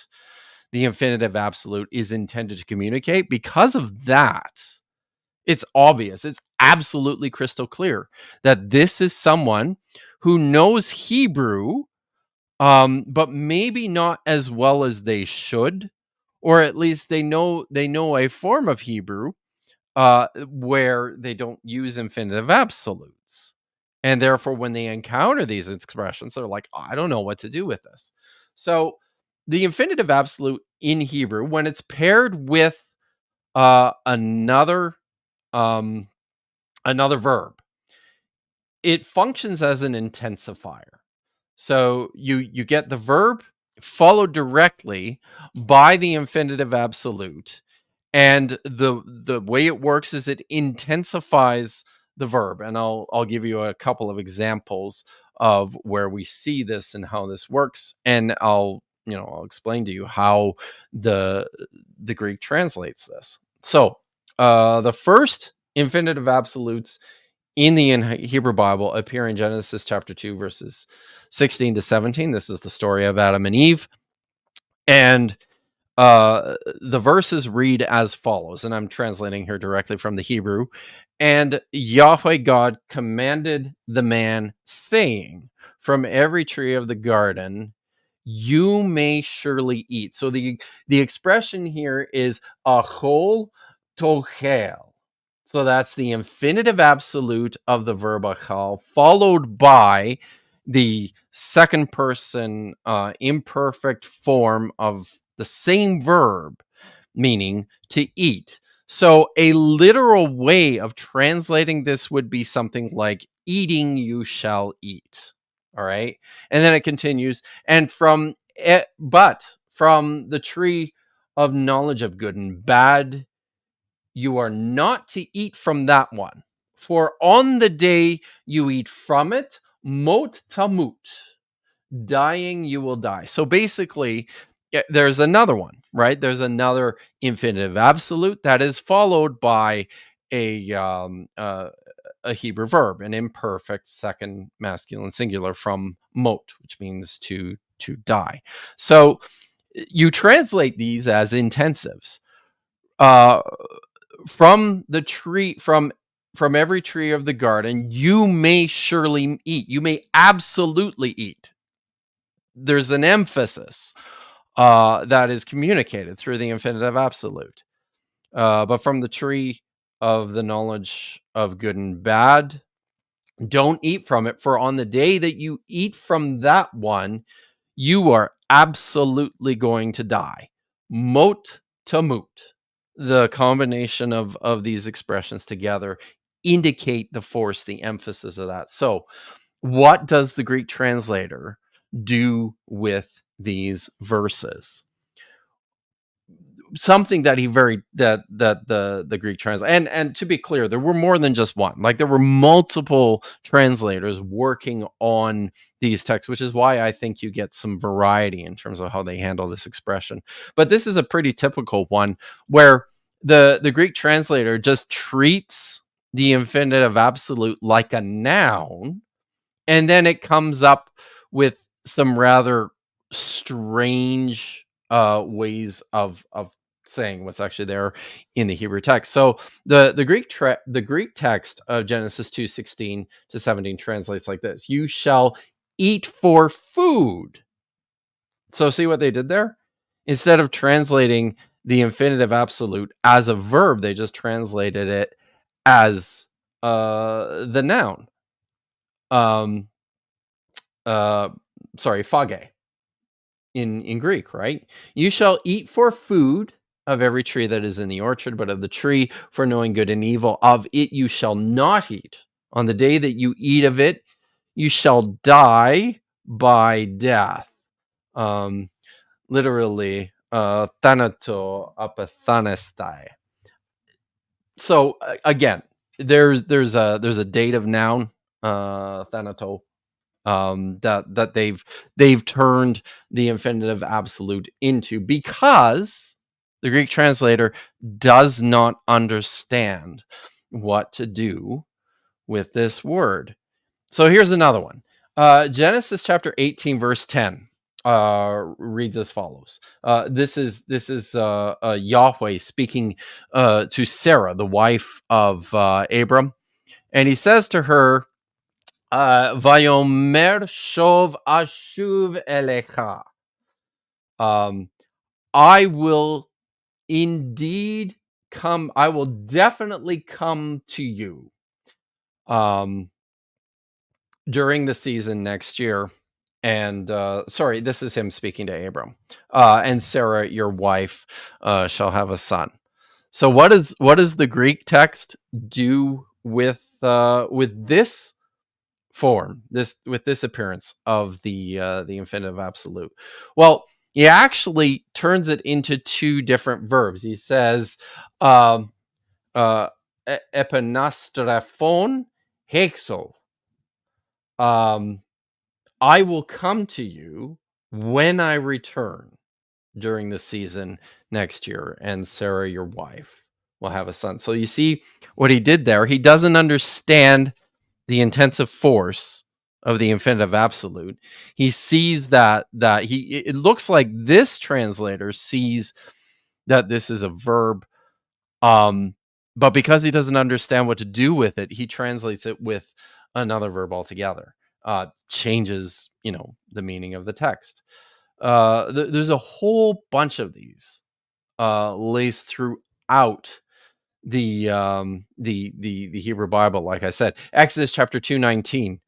the infinitive absolute is intended to communicate, because of that, it's obvious, it's absolutely crystal clear that this is someone who knows Hebrew, but maybe not as well as they should, or at least they know a form of Hebrew where they don't use infinitive absolutes. And therefore, when they encounter these expressions, they're like, I don't know what to do with this. So the infinitive absolute in Hebrew, when it's paired with another verb, it functions as an intensifier. So you get the verb followed directly by the infinitive absolute, and the way it works is it intensifies the verb. And I'll give you a couple of examples of where we see this and how this works, and I'll explain to you how the Greek translates this. So the first infinitive absolutes in the Hebrew Bible appear in Genesis chapter 2, verses 16 to 17. This is the story of Adam and Eve. And the verses read as follows, and I'm translating here directly from the Hebrew. And Yahweh God commanded the man, saying, from every tree of the garden you may surely eat. So the expression here is achol tochel. So that's the infinitive absolute of the verb achal, followed by the second person imperfect form of the same verb, meaning to eat. So a literal way of translating this would be something like, eating you shall eat. All right. And then it continues, and from the tree of knowledge of good and bad, you are not to eat from that one. For on the day you eat from it, mot tamut, dying you will die. So basically, there's another one, right? There's another infinitive absolute that is followed by a Hebrew verb, an imperfect second masculine singular from mot, which means to die. So you translate these as intensives. From the tree, from every tree of the garden, you may surely eat. You may absolutely eat. There's an emphasis that is communicated through the infinitive absolute. But from the tree of the knowledge of good and bad, don't eat from it, for on the day that you eat from that one, you are absolutely going to die. Mot tamut. The combination of these expressions together indicate the force, the emphasis of that. So what does the Greek translator do with these verses? something that the Greek translate, and to be clear, there were more than just one. Like, there were multiple translators working on these texts, which is why I think you get some variety in terms of how they handle this expression. But this is a pretty typical one where the Greek translator just treats the infinitive absolute like a noun, and then it comes up with some rather strange ways of saying what's actually there in the Hebrew text. So the Greek text of Genesis 2:16 to 17 translates like this: "You shall eat for food." So see what they did there? Instead of translating the infinitive absolute as a verb, they just translated it as the noun. Phage in Greek, right? "You shall eat for food of every tree that is in the orchard, but of the tree for knowing good and evil, of it you shall not eat. On the day that you eat of it, you shall die by death." Literally, thanato apathanestai. So again, there's a dative noun, thanato, that they've turned the infinitive absolute into, because the Greek translator does not understand what to do with this word. So here's another one. Genesis chapter 18 verse 10 reads as follows. This is Yahweh speaking to Sarah, the wife of Abram, and he says to her, Vayomer shov ashuv elecha. I will indeed come. I will definitely come to you during the season next year. And sorry, this is him speaking to Abram. And Sarah, your wife, shall have a son. So what does the Greek text do with this form, with this appearance of the infinitive absolute? Well, he actually turns it into two different verbs. He says epanastraphon hexo. I will come to you when I return during the season next year, and Sarah, your wife, will have a son. So you see what he did there. He doesn't understand the intensive force of the infinitive absolute. He sees that it looks like this translator sees that this is a verb, but because he doesn't understand what to do with it, he translates it with another verb altogether. Changes, the meaning of the text. There's a whole bunch of these laced throughout the Hebrew Bible. Like I said, Exodus chapter 2:19.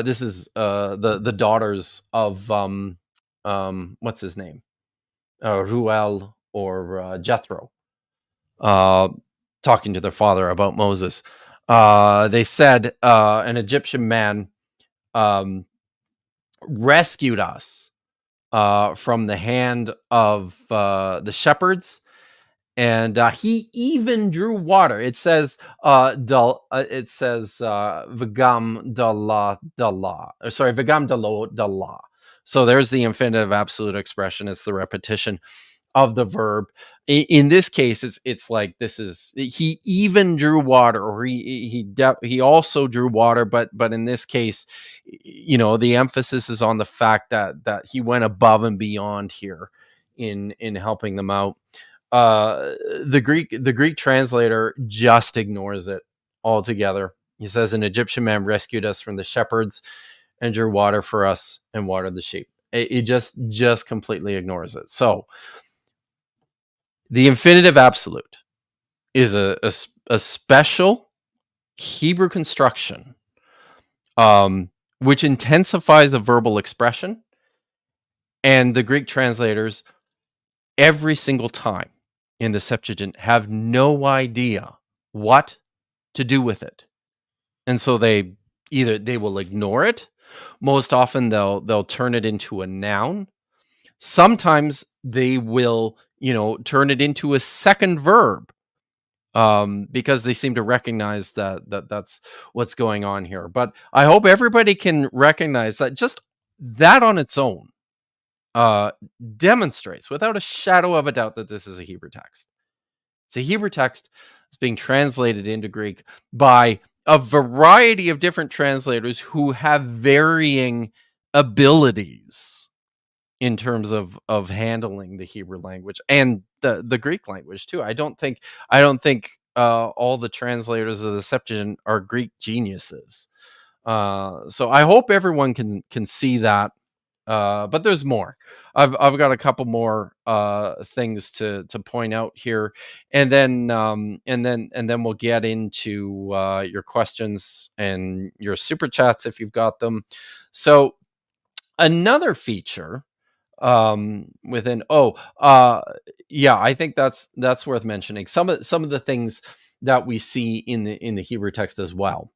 This is the daughters of what's his name, Ruel or Jethro, talking to their father about Moses. They said an Egyptian man rescued us from the hand of the shepherds, and he even drew water. It says v'gam dala dala. Sorry, v'gam dalo dala. So there's the infinitive absolute expression. It's the repetition of the verb. In this case, it's like this is, he even drew water, or he also drew water, but in this case, the emphasis is on the fact that he went above and beyond here in helping them out. The Greek translator just ignores it altogether. He says an Egyptian man rescued us from the shepherds and drew water for us and watered the sheep. It just completely ignores it. So the infinitive absolute is a special Hebrew construction, which intensifies a verbal expression, and the Greek translators every single time in the Septuagint have no idea what to do with it, and so they will ignore it. Most often they'll turn it into a noun. Sometimes they will, turn it into a second verb, because they seem to recognize that's what's going on here. But I hope everybody can recognize that just that on its own demonstrates without a shadow of a doubt that this is a Hebrew text. It's a Hebrew text. It's being translated into Greek by a variety of different translators who have varying abilities in terms of handling the Hebrew language and the Greek language too. I don't think all the translators of the Septuagint are Greek geniuses. So I hope everyone can see that. But there's more. I've got a couple more things to point out here, and then we'll get into your questions and your super chats if you've got them. So another feature within I think that's worth mentioning. Some of the things that we see in the Hebrew text as well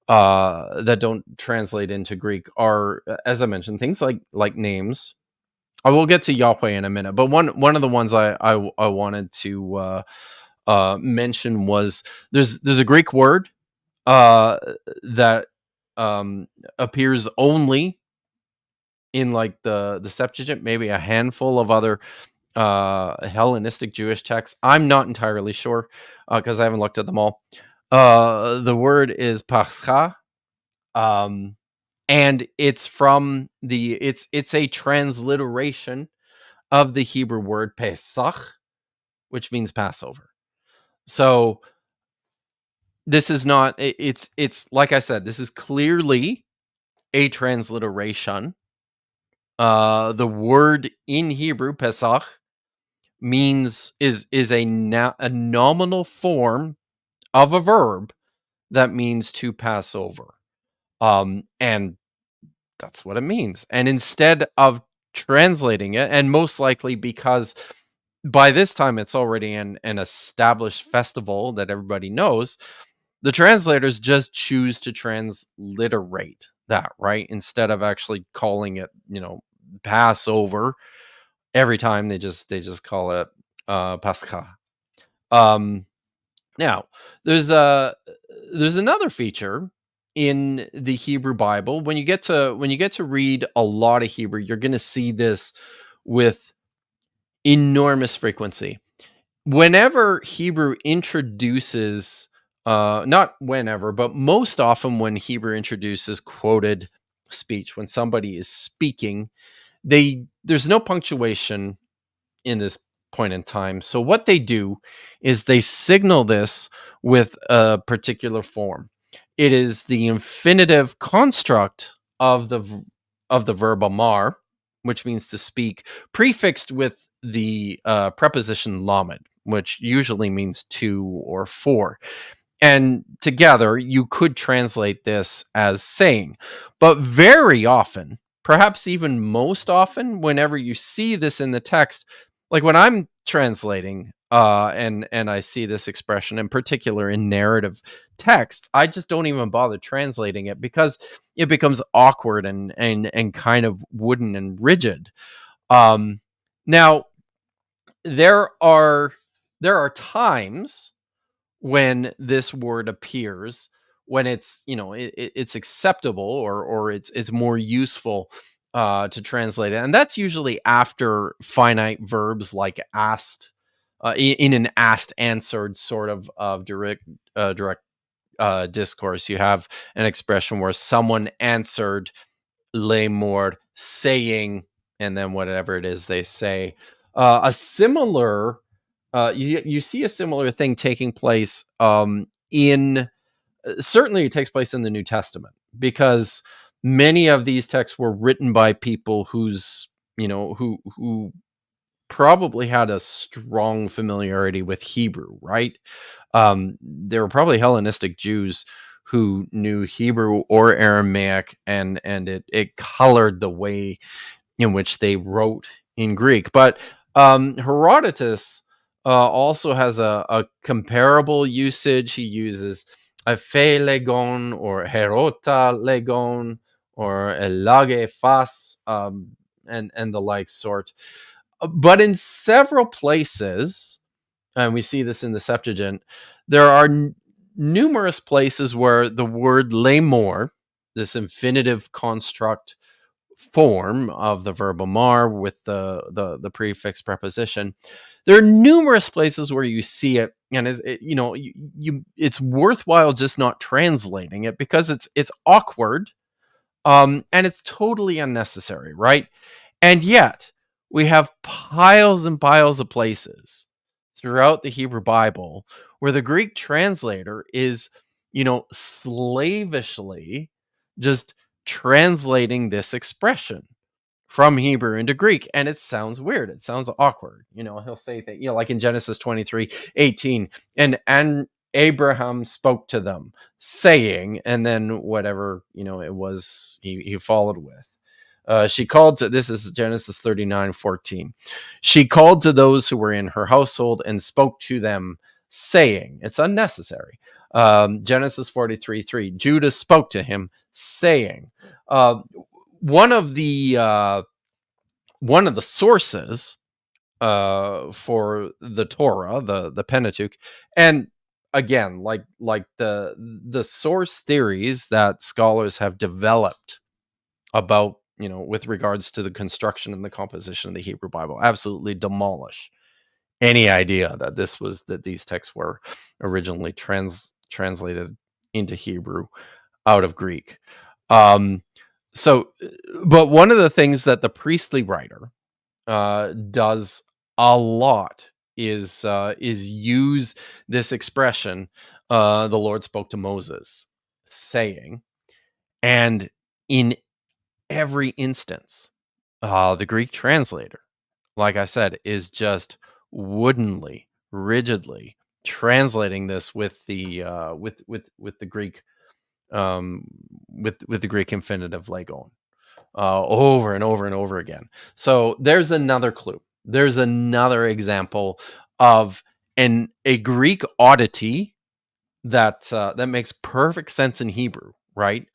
that don't translate into Greek are, as I mentioned, things like names. I will get to Yahweh in a minute, but one of the ones I wanted to mention was there's a Greek word that appears only in like the Septuagint, maybe a handful of other Hellenistic Jewish texts. I'm not entirely sure because I haven't looked at them all. The word is pascha, and it's from it's a transliteration of the Hebrew word Pesach, which means Passover. So this is not, it's like I said, this is clearly a transliteration. The word in Hebrew, Pesach, is a nominal form of a verb that means to pass over. And that's what it means. And instead of translating it, and most likely because by this time it's already an established festival that everybody knows, the translators just choose to transliterate that, right? Instead of actually calling it, Passover every time, they just call it Pascha. Now there's another feature in the Hebrew Bible. When you get to read a lot of Hebrew, you're going to see this with enormous frequency. Whenever Hebrew introduces, not whenever, but most often when Hebrew introduces quoted speech, when somebody is speaking, there's no punctuation in this point in time. So what they do is they signal this with a particular form. It is the infinitive construct of the verb amar, which means to speak, prefixed with the preposition lamed, which usually means to or for. And together, you could translate this as saying. But very often, perhaps even most often, whenever you see this in the text, like when I'm translating and I see this expression in particular in narrative text, I just don't even bother translating it because it becomes awkward and kind of wooden and rigid. Now, there are times when this word appears, when it's it's acceptable or it's more useful to translate it, and that's usually after finite verbs like asked, in an asked answered sort of direct discourse. You have an expression where someone answered lemor, saying, and then whatever it is they say. A similar you see a similar thing taking place in certainly it takes place in the New Testament, because many of these texts were written by people who's who probably had a strong familiarity with Hebrew, right? There were probably Hellenistic Jews who knew Hebrew or Aramaic, and it colored the way in which they wrote in Greek. But Herodotus also has a comparable usage. He uses aphe legon or herota legon or elage fas. and the like sort. But in several places, and we see this in the Septuagint, there are numerous places where the word lemor, this infinitive construct form of the verb amar with the prefix preposition, there are numerous places where you see it, and it's worthwhile just not translating it because it's awkward, and it's totally unnecessary, right? And yet we have piles and piles of places throughout the Hebrew Bible where the Greek translator is, slavishly just translating this expression from Hebrew into Greek, and it sounds weird. It sounds awkward. He'll say that, like in Genesis 23:18, and Abraham spoke to them, saying, and then whatever, it was he followed with. She called to, this is Genesis 39:14. She called to those who were in her household and spoke to them, saying, it's unnecessary. Genesis 43:3, Judah spoke to him, saying. One of the sources for the Torah, the Pentateuch, and again, like the source theories that scholars have developed about, with regards to the construction and the composition of the Hebrew Bible, absolutely demolish any idea that these texts were originally translated into Hebrew out of Greek. But one of the things that the priestly writer does a lot is use this expression, the Lord spoke to Moses, saying, and in every instance, the Greek translator, like I said, is just woodenly, rigidly translating this with the with the Greek with the Greek infinitive legon, over and over and over again. So there's another clue. There's another example of a Greek oddity that makes perfect sense in Hebrew, right?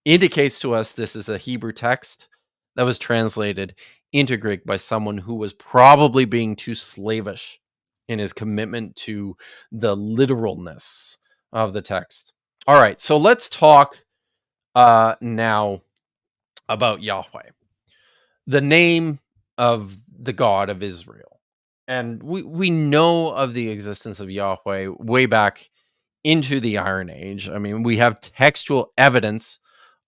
Indicates to us this is a Hebrew text that was translated into Greek by someone who was probably being too slavish in his commitment to the literalness of the text. All right, so let's talk now about Yahweh, the name of the God of Israel. And we know of the existence of Yahweh way back into the Iron Age. I mean, we have textual evidence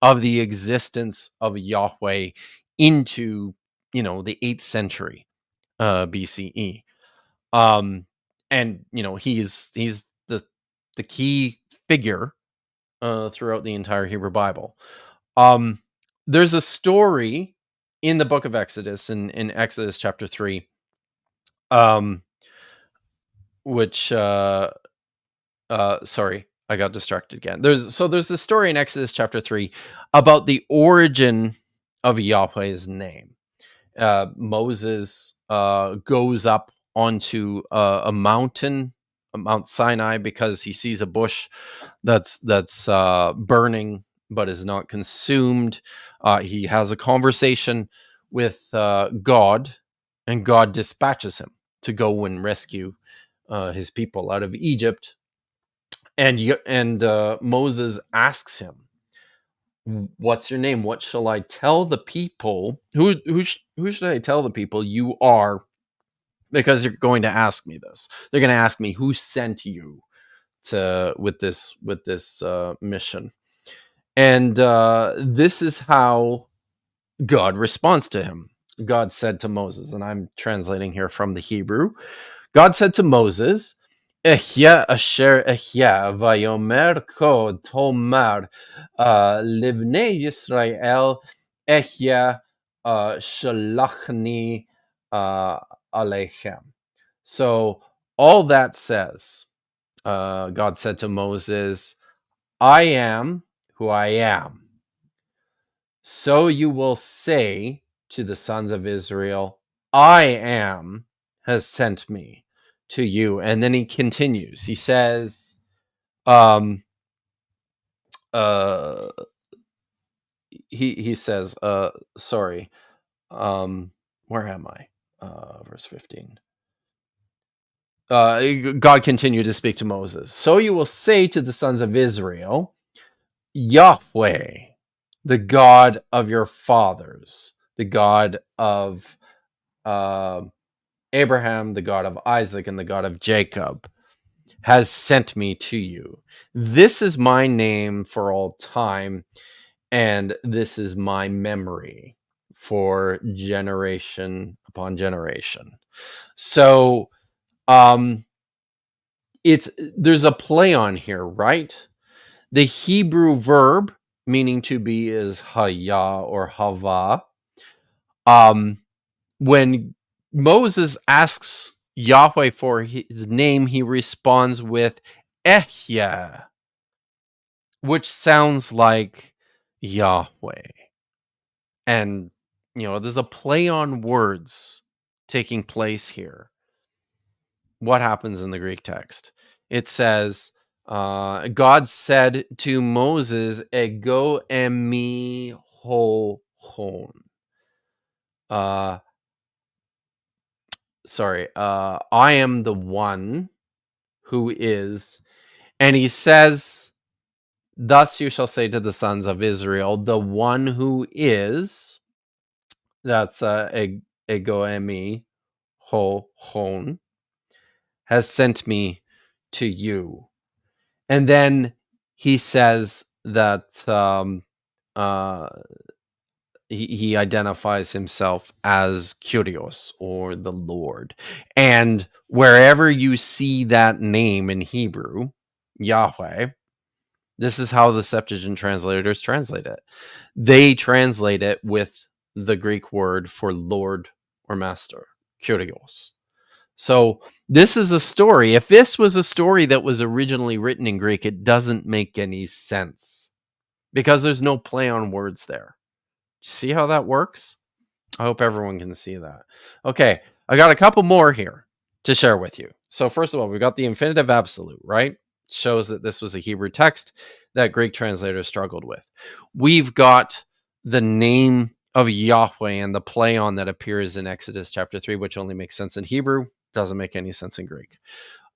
of the existence of Yahweh into, the 8th century BCE. And he's the key figure throughout the entire Hebrew Bible. There's a story in the book of Exodus, in Exodus chapter 3, which sorry, I got distracted again. There's this story in Exodus chapter 3 about the origin of Yahweh's name. Moses goes up onto a mountain, Mount Sinai, because he sees a bush that's burning but is not consumed. He has a conversation with God, and God dispatches him to go and rescue his people out of Egypt. And Moses asks him, "What's your name? What shall I tell the people? Who should I tell the people you are? Because you're going to ask me this. They're going to ask me who sent you with this mission." And this is how God responds to him. God said to Moses, and I'm translating here from the Hebrew. God said to Moses, "Ehya asher ehya vayomer ko tomar livnei Yisrael ehya shalachni aleichem." So all that says, God said to Moses, "I am who I am. So you will say to the sons of Israel, I am has sent me to you." And then he continues. He says, he says, sorry, where am I? Verse 15. God continued to speak to Moses. So you will say to the sons of Israel, Yahweh, the God of your fathers, the God of Abraham, the God of Isaac, and the God of Jacob, has sent me to you. This is my name for all time, and this is my memory for generation upon generation. So there's a play on here, right? The Hebrew verb meaning to be is haya or hava. When Moses asks Yahweh for his name, he responds with Ehyeh, which sounds like Yahweh. And, there's a play on words taking place here. What happens in the Greek text? It says, God said to Moses, Ego emi ho hon. I am the one who is. And he says, thus you shall say to the sons of Israel, the one who is, that's Ego emi ho hon, has sent me to you. And then he says that he identifies himself as Kyrios, or the Lord. And wherever you see that name in Hebrew, Yahweh, this is how the Septuagint translators translate it. They translate it with the Greek word for Lord or Master, Kyrios. So this is a story. If this was a story that was originally written in Greek, it doesn't make any sense because there's no play on words there. See how that works? I hope everyone can see that. Okay, I got a couple more here to share with you. So first of all, we got the infinitive absolute, right? Shows that this was a Hebrew text that Greek translators struggled with. We've got the name of Yahweh and the play on that appears in Exodus chapter 3, which only makes sense in Hebrew, doesn't make any sense in Greek.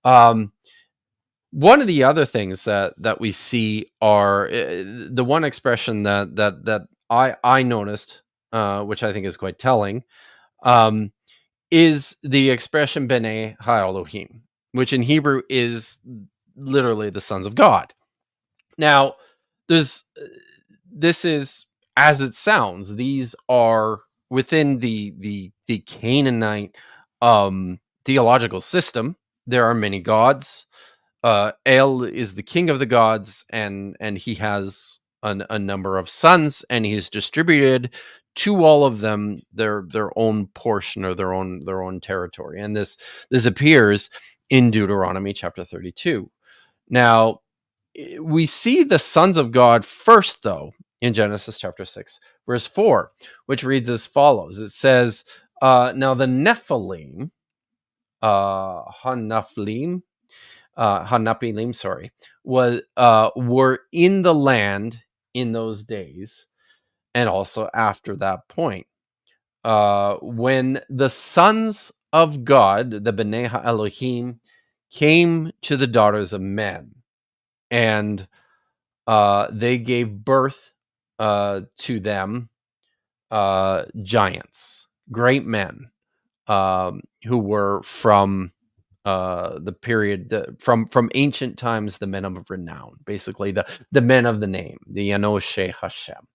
One of the other things that we see are the one expression that I noticed, which I think is quite telling, is the expression B'nai Ha-Elohim, which in Hebrew is literally the sons of God. Now, this is as it sounds. These are within the Canaanite theological system. There are many gods. El is the king of the gods, and he has a number of sons, and he's distributed to all of them their own portion or their own territory. And this appears in Deuteronomy chapter 32. Now, we see the sons of God first, though, in Genesis chapter 6, verse 4, which reads as follows. It says, now the Nephilim, Hanaphilim, were in the land in those days, and also after that point, when the sons of God, the B'nai Ha-Elohim, came to the daughters of men, and they gave birth to them giants, great men, who were from the period from ancient times, the men of renown, basically the men of the name, the Anoshe Hashem.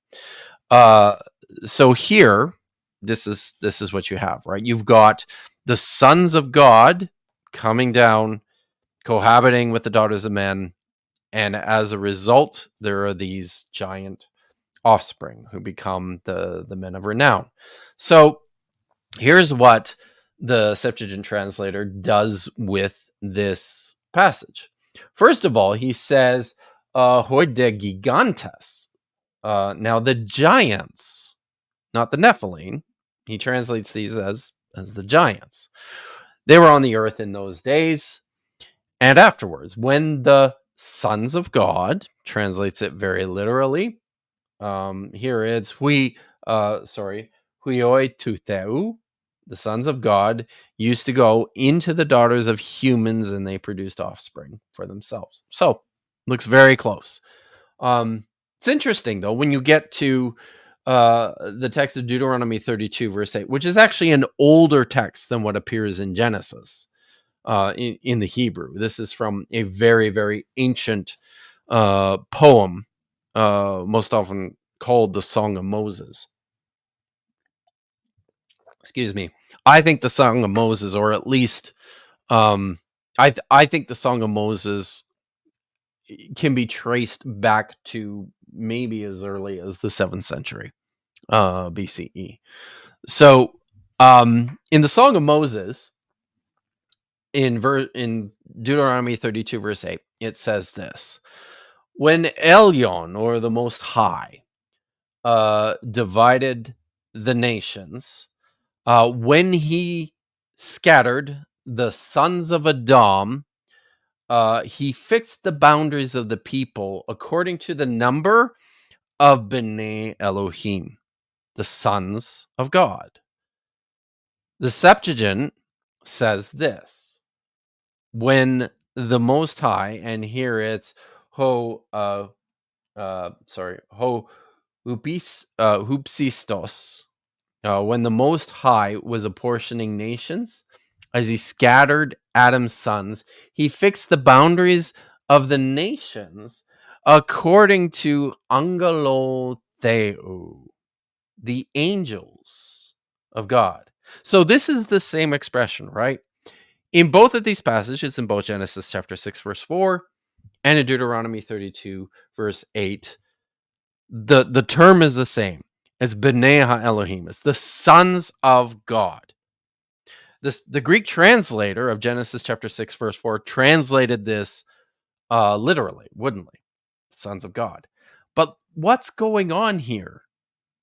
So here, this is what you have, right? You've got the sons of God coming down, cohabiting with the daughters of men, and as a result, there are these giant offspring who become the men of renown. So here's what the Septuagint translator does with this passage. First of all, he says, "Hode gigantes." Now, the giants, not the Nephilim, he translates these as the giants. They were on the earth in those days and afterwards. When the sons of God, translates it very literally. Here it's hui huioi tutheu, the sons of God, used to go into the daughters of humans, and they produced offspring for themselves. So, looks very close. It's interesting, though, when you get to the text of Deuteronomy 32, verse 8, which is actually an older text than what appears in Genesis in the Hebrew. This is from a very, very ancient poem, most often called the Song of Moses. Excuse me. I think the Song of Moses, or at least I think the Song of Moses can be traced back to maybe as early as the 7th century BCE. So in the Song of Moses, in Deuteronomy 32, verse 8, it says this: when Elyon, or the Most High, divided the nations, when he scattered the sons of Adam, he fixed the boundaries of the people according to the number of B'nai Elohim, the sons of God. The Septuagint says this: when the Most High, and here it's hupsistos, when the Most High was apportioning nations, as he scattered Adam's sons, he fixed the boundaries of the nations according to angelotheu, the angels of God. So this is the same expression, right? In both of these passages, in both Genesis chapter 6, verse 4, and in Deuteronomy 32, verse 8, the term is the same. It's B'nai HaElohim. It's the sons of God. The Greek translator of Genesis chapter 6, verse 4 translated this literally, woodenly, sons of God. But what's going on here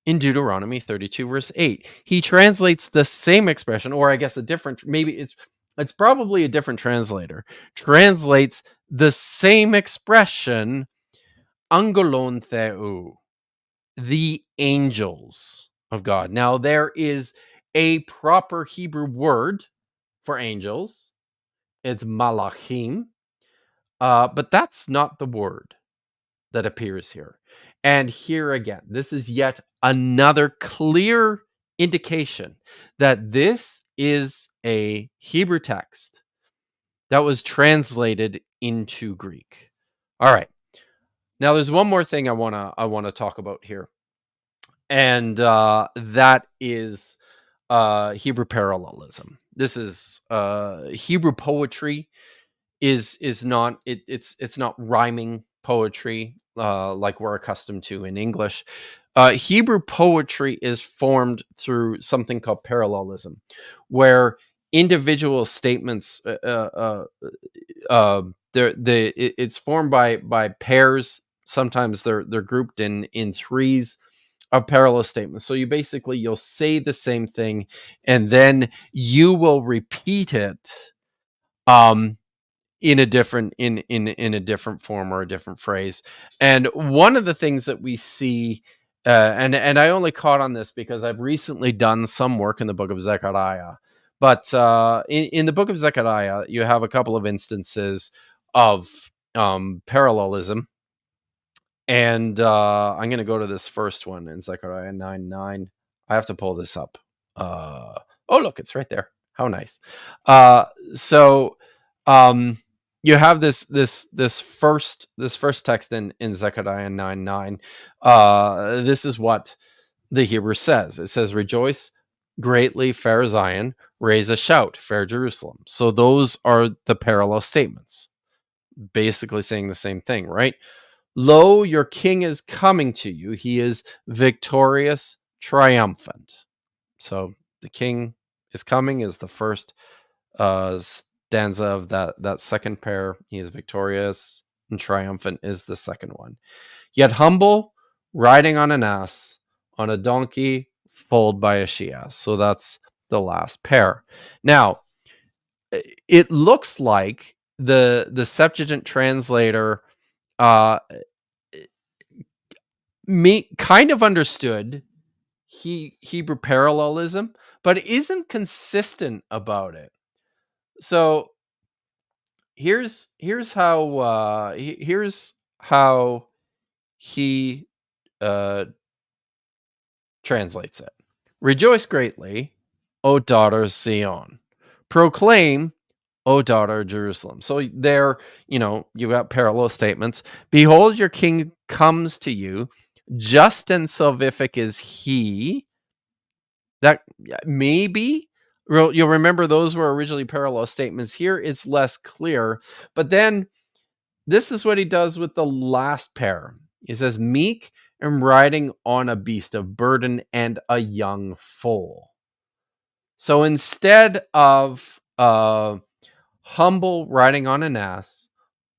in Deuteronomy 32, verse 8? He translates the same expression, or I guess a different, maybe it's probably a different translator, translates the same expression, angelon theou, the angels of God. Now, there is a proper Hebrew word for angels. It's malachim, but that's not the word that appears here. And here again, this is yet another clear indication that this is a Hebrew text that was translated into Greek. All right. Now, there's one more thing I wanna talk about here, and that is Hebrew parallelism. This is Hebrew poetry is not it's not rhyming poetry like we're accustomed to in English. Hebrew poetry is formed through something called parallelism, where individual statements it's formed by pairs. Sometimes they're grouped in threes of parallel statements. So you'll say the same thing, and then you will repeat it in a different in a different form or a different phrase. And one of the things that we see, and I only caught on this because I've recently done some work in the book of Zechariah, but in the book of Zechariah, you have a couple of instances of parallelism. And I'm going to go to this first one in Zechariah 9:9. I have to pull this up. Oh, look, it's right there. How nice. So you have this first text in Zechariah 9:9. This is what the Hebrew says. It says, "Rejoice greatly, fair Zion, raise a shout, fair Jerusalem." So those are the parallel statements, basically saying the same thing, right? "Lo, your king is coming to you. He is victorious, triumphant." So the king is coming is the first stanza of that second pair. He is victorious, and triumphant is the second one. "Yet humble, riding on an ass, on a donkey, foaled by a she-ass." So that's the last pair. Now, it looks like the Septuagint translator kind of understood Hebrew parallelism, but isn't consistent about it. So here's how he translates it. Rejoice greatly, O daughters Zion. Proclaim, O daughter Jerusalem. So there, you've got parallel statements. Behold, your king comes to you. Just and salvific is he. That maybe you'll remember those were originally parallel statements. Here it's less clear. But then this is what he does with the last pair. He says, meek and riding on a beast of burden and a young foal. So instead of humble riding on an ass,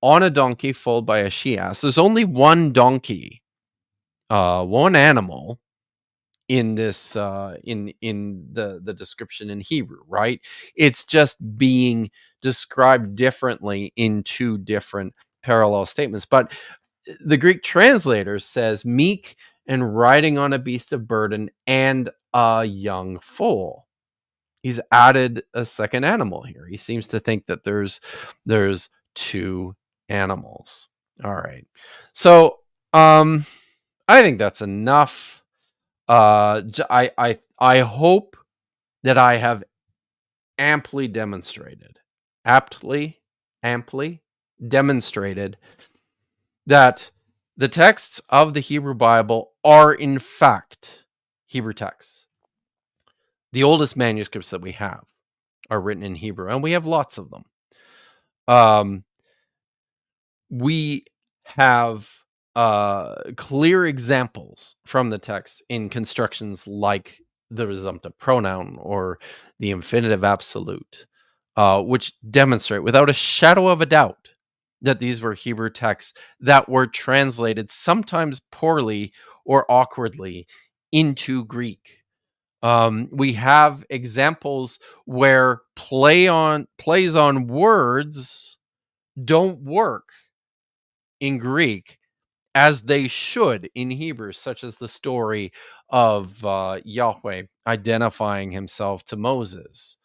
on a donkey foaled by a she-ass, there's only one donkey, one animal in this in the description in Hebrew, right? It's just being described differently in two different parallel statements. But the Greek translator says meek and riding on a beast of burden and a young foal. He's added a second animal here. He seems to think that there's two animals. All right. So I think that's enough. I hope that I have amply demonstrated that the texts of the Hebrew Bible are in fact Hebrew texts. The oldest manuscripts that we have are written in Hebrew, and we have lots of them. We have clear examples from the text in constructions like the resumptive pronoun or the infinitive absolute, which demonstrate without a shadow of a doubt that these were Hebrew texts that were translated sometimes poorly or awkwardly into Greek. We have examples where plays on words don't work in Greek as they should in Hebrew, such as the story of Yahweh identifying himself to Moses.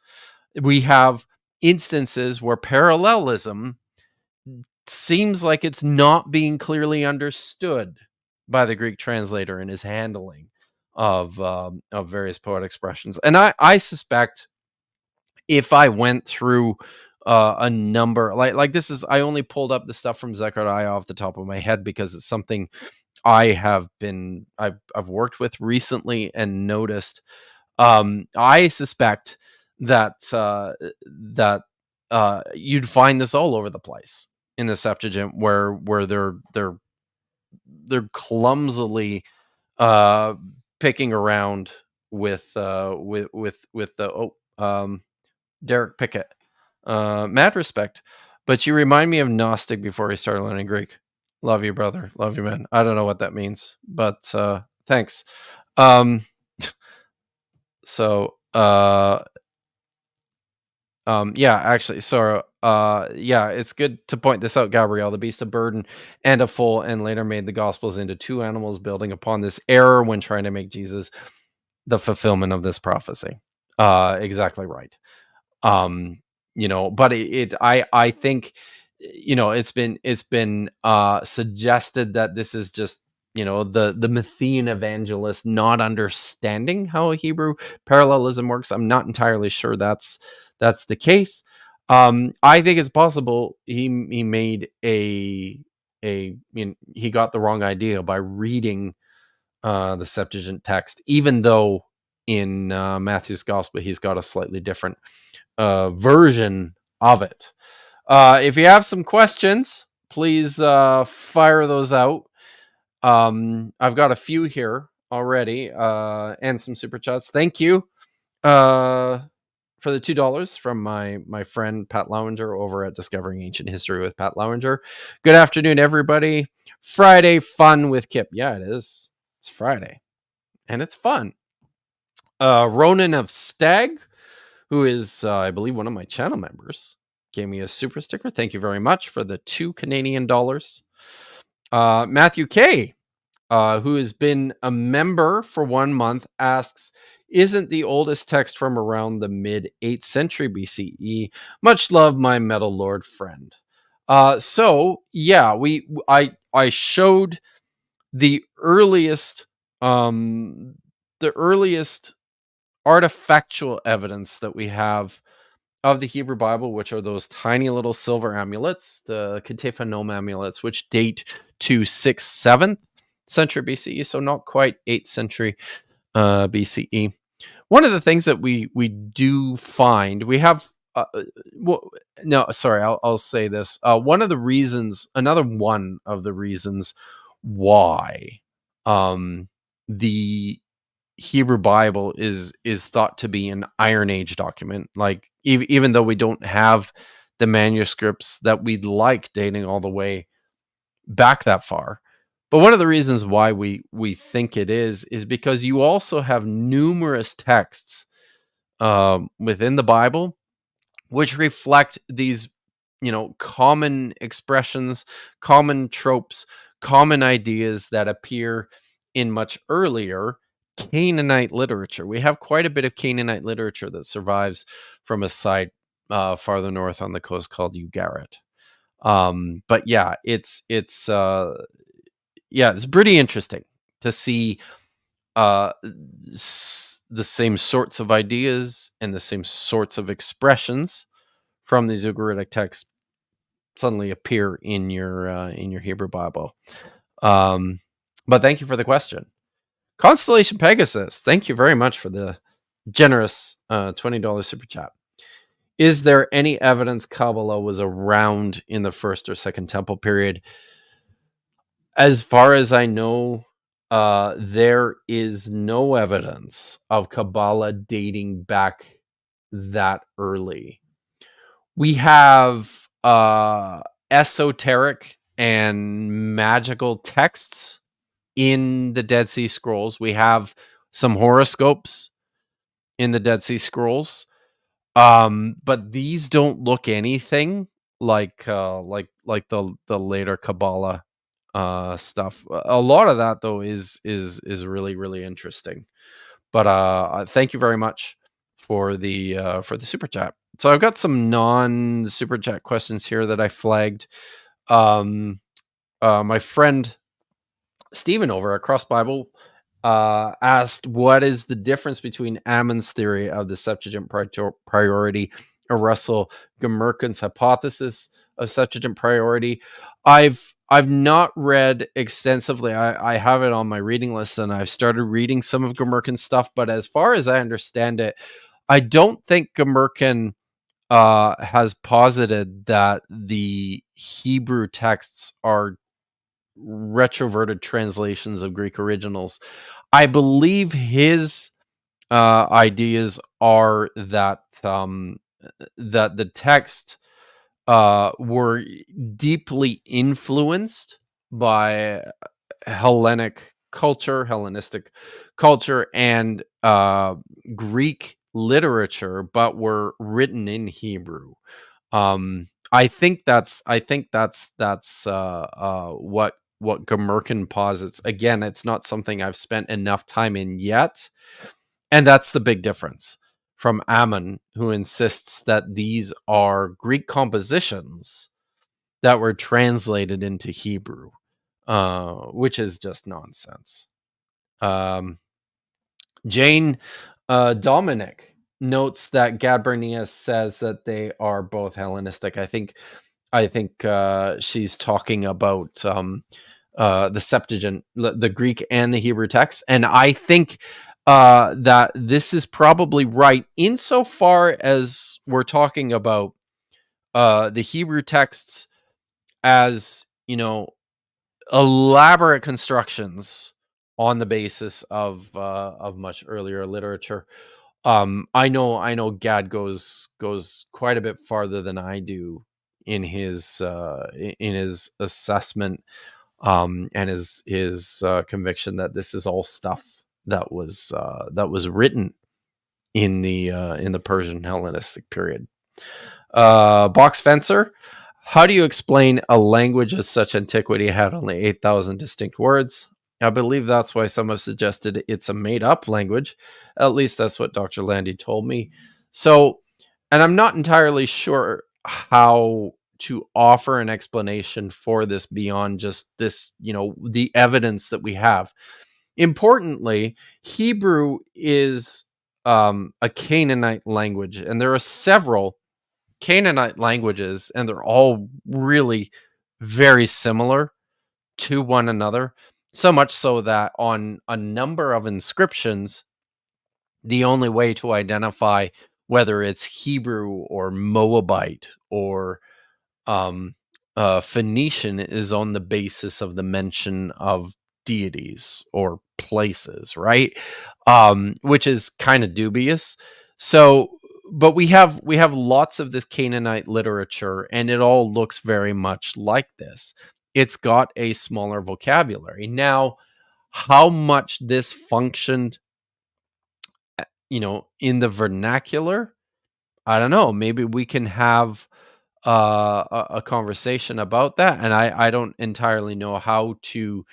We have instances where parallelism seems like it's not being clearly understood by the Greek translator in his handling of various poetic expressions. And I suspect if I went through a number like this is, I only pulled up the stuff from Zechariah off the top of my head because it's something I've worked with recently and noticed. I suspect that you'd find this all over the place in the Septuagint, where they're clumsily picking around with the Derek Pickett. Mad respect, but you remind me of Gnostic before I started learning Greek. Love you, brother. Love you, man. I don't know what that means, but thanks. Yeah, actually, so yeah, it's good to point this out, Gabrielle. The beast of burden and a foal, and later made the Gospels into two animals, building upon this error when trying to make Jesus the fulfillment of this prophecy. Exactly right. But I think, it's been suggested that this is just, the Matthean evangelist not understanding how Hebrew parallelism works. I'm not entirely sure that's the case. I think it's possible he made he got the wrong idea by reading the Septuagint text, even though in Matthew's gospel he's got a slightly different version of it. If you have some questions, please fire those out. I've got a few here already, and some super chats. Thank you for the $2 from my friend Pat Lowinger over at Discovering Ancient History with Pat Lowinger. Good afternoon, everybody. Friday fun with Kip. Yeah, it is. It's Friday, and it's fun. Ronan of Stag, who is, I believe, one of my channel members, gave me a super sticker. Thank you very much for the $2 Canadian. Matthew K. who has been a member for 1 month, asks, isn't the oldest text from around the mid 8th century BCE? Much love, my metal lord friend. So yeah, I showed the earliest artifactual evidence that we have of the Hebrew Bible, which are those tiny little silver amulets, the Ketef Nome amulets, which date to 6th, 7th century BCE, so not quite 8th century BCE. One of the things that we do find, we have, I'll say this. Another one of the reasons why the Hebrew Bible is thought to be an Iron Age document. Like even though we don't have the manuscripts that we'd like dating all the way back that far, but one of the reasons why we think it is because you also have numerous texts within the Bible which reflect these, common expressions, common tropes, common ideas that appear in much earlier Canaanite literature. We have quite a bit of Canaanite literature that survives from a site farther north on the coast called Ugarit. But yeah, it's pretty interesting to see the same sorts of ideas and the same sorts of expressions from these Ugaritic texts suddenly appear in your Hebrew Bible. But thank you for the question. Constellation Pegasus, thank you very much for the generous $20 super chat. Is there any evidence Kabbalah was around in the first or second temple period? As far as I know, there is no evidence of Kabbalah dating back that early. We have esoteric and magical texts in the Dead Sea Scrolls. We have some horoscopes in the Dead Sea Scrolls, but these don't look anything like the later Kabbalah stuff. A lot of that though is really, really interesting. But thank you very much for the super chat. So I've got some non super chat questions here that I flagged. My friend Stephen over at Cross Bible asked, what is the difference between Ammon's theory of the Septuagint priority and Russell Gmurkin's hypothesis of Septuagint priority? I've not read extensively. I have it on my reading list, and I've started reading some of Gmurkin's stuff. But as far as I understand it, I don't think Gmurkin has posited that the Hebrew texts are retroverted translations of Greek originals. I believe his ideas are that that the text were deeply influenced by Hellenistic culture, and Greek literature, but were written in Hebrew. I think that's what Gmurkin posits. Again, it's not something I've spent enough time in yet, and that's the big difference from Ammon, who insists that these are Greek compositions that were translated into Hebrew, which is just nonsense. Jane Dominic notes that Gad Bernias says that they are both Hellenistic. I think she's talking about the Septuagint, the Greek and the Hebrew text, and I think that this is probably right insofar as we're talking about the Hebrew texts as, elaborate constructions on the basis of much earlier literature. I know Gad goes quite a bit farther than I do in his assessment and his conviction that this is all stuff that was written in the Persian Hellenistic period. Box Fencer, how do you explain a language of such antiquity had only 8,000 distinct words? I believe that's why some have suggested it's a made-up language. At least that's what Dr. Landy told me. So, and I'm not entirely sure how to offer an explanation for this beyond just this, the evidence that we have. Importantly, Hebrew is a Canaanite language, and there are several Canaanite languages, and they're all really very similar to one another. So much so that on a number of inscriptions, the only way to identify whether it's Hebrew or Moabite or Phoenician is on the basis of the mention of deities or places, right? Which is kind of dubious. So, but we have lots of this Canaanite literature, and it all looks very much like this. It's got a smaller vocabulary. Now, how much this functioned, in the vernacular, I don't know. Maybe we can have a conversation about that. And I don't entirely know how to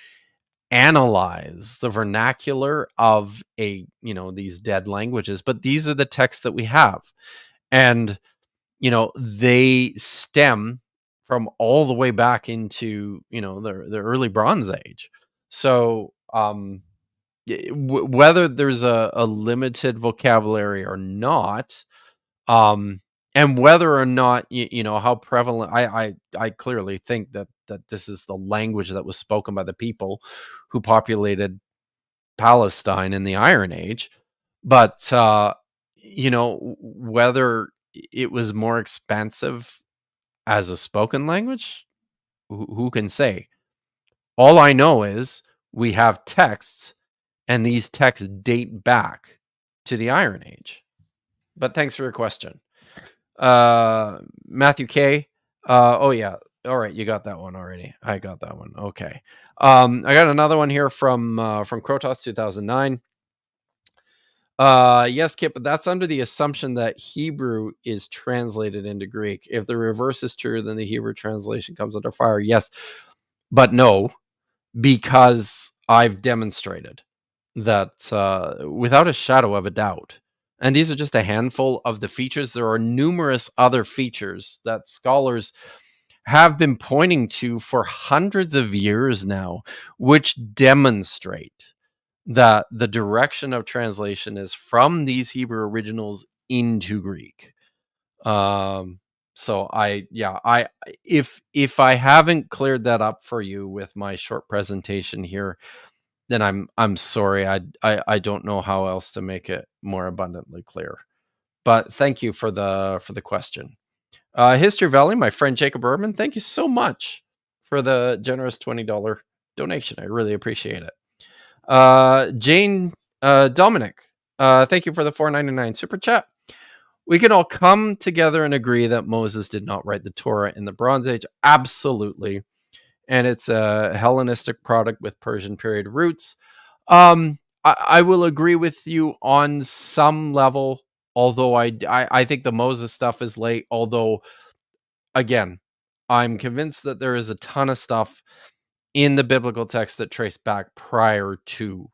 analyze the vernacular of these dead languages, but these are the texts that we have. And, they stem from all the way back into, the early Bronze Age. So, whether there's a limited vocabulary or not, and whether or not how prevalent, I clearly think that this is the language that was spoken by the people who populated Palestine in the Iron Age, but whether it was more expansive as a spoken language, who can say? All I know is we have texts, and these texts date back to the Iron Age. But thanks for your question. Matthew K. Oh yeah. All right, you got that one already. I got that one. Okay. I got another one here from Krotos 2009. Yes, Kip, but that's under the assumption that Hebrew is translated into Greek. If the reverse is true, then the Hebrew translation comes under fire. Yes, but no, because I've demonstrated that without a shadow of a doubt. And these are just a handful of the features. There are numerous other features that scholars have been pointing to for hundreds of years now, which demonstrate that the direction of translation is from these Hebrew originals into Greek. So if I haven't cleared that up for you with my short presentation here, then I'm sorry. I don't know how else to make it more abundantly clear. But thank you for the question. History Valley, my friend Jacob Berman, thank you so much for the generous $20 donation. I really appreciate it. Jane Dominic, thank you for the $4.99 super chat. We can all come together and agree that Moses did not write the Torah in the Bronze Age. Absolutely. And it's a Hellenistic product with Persian period roots. I will agree with you on some level, although I think the Moses stuff is late. Although, again, I'm convinced that there is a ton of stuff in the biblical text that trace back prior to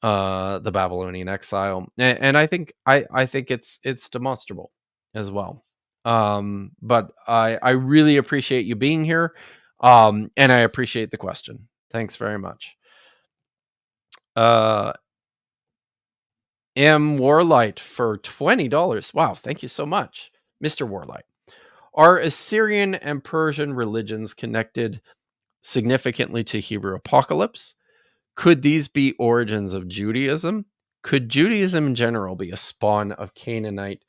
the Babylonian exile, and I think it's demonstrable as well. But I really appreciate you being here. And I appreciate the question. Thanks very much. M. Warlight for $20. Wow, thank you so much, Mr. Warlight. Are Assyrian and Persian religions connected significantly to Hebrew apocalypse? Could these be origins of Judaism? Could Judaism in general be a spawn of Canaanite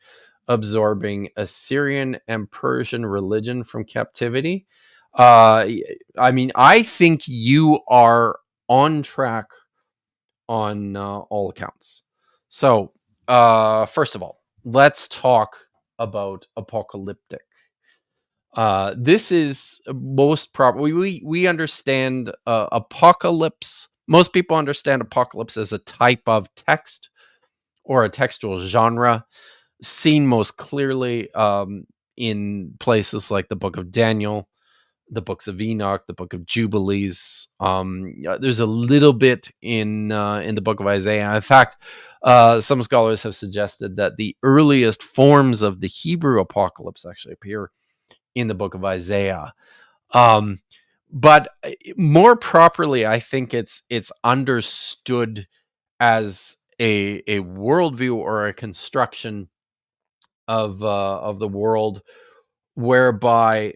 absorbing Assyrian and Persian religion from captivity? I mean, I think you are on track on all accounts. So, first of all, let's talk about apocalyptic. This is most probably, we understand apocalypse. Most people understand apocalypse as a type of text or a textual genre, seen most clearly in places like the book of Daniel, the books of Enoch, the book of Jubilees. There's a little bit in the book of Isaiah. In fact, some scholars have suggested that the earliest forms of the Hebrew apocalypse actually appear in the book of Isaiah. But more properly, I think it's understood as a worldview or a construction of the world whereby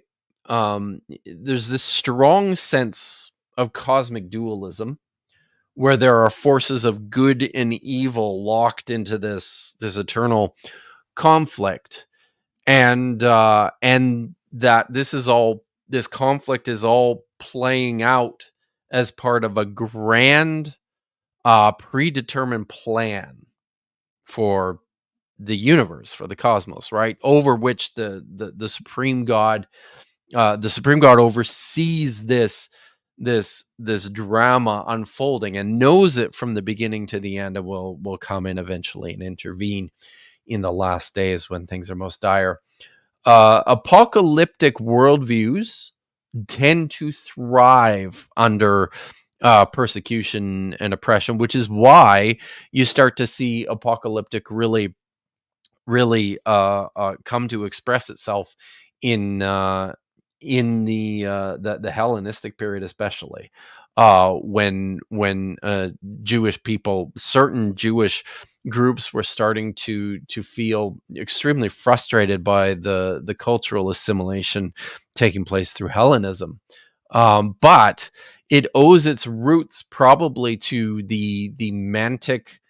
there's this strong sense of cosmic dualism where there are forces of good and evil locked into this eternal conflict, and that this conflict is all playing out as part of a grand predetermined plan for the universe, for the cosmos, right? Over which the supreme God oversees this drama unfolding and knows it from the beginning to the end, and will come in eventually and intervene in the last days when things are most dire. Apocalyptic worldviews tend to thrive under persecution and oppression, which is why you start to see apocalyptic really come to express itself in the Hellenistic period, especially when Jewish people, certain Jewish groups, were starting to feel extremely frustrated by the cultural assimilation taking place through Hellenism. But it owes its roots probably to the mantic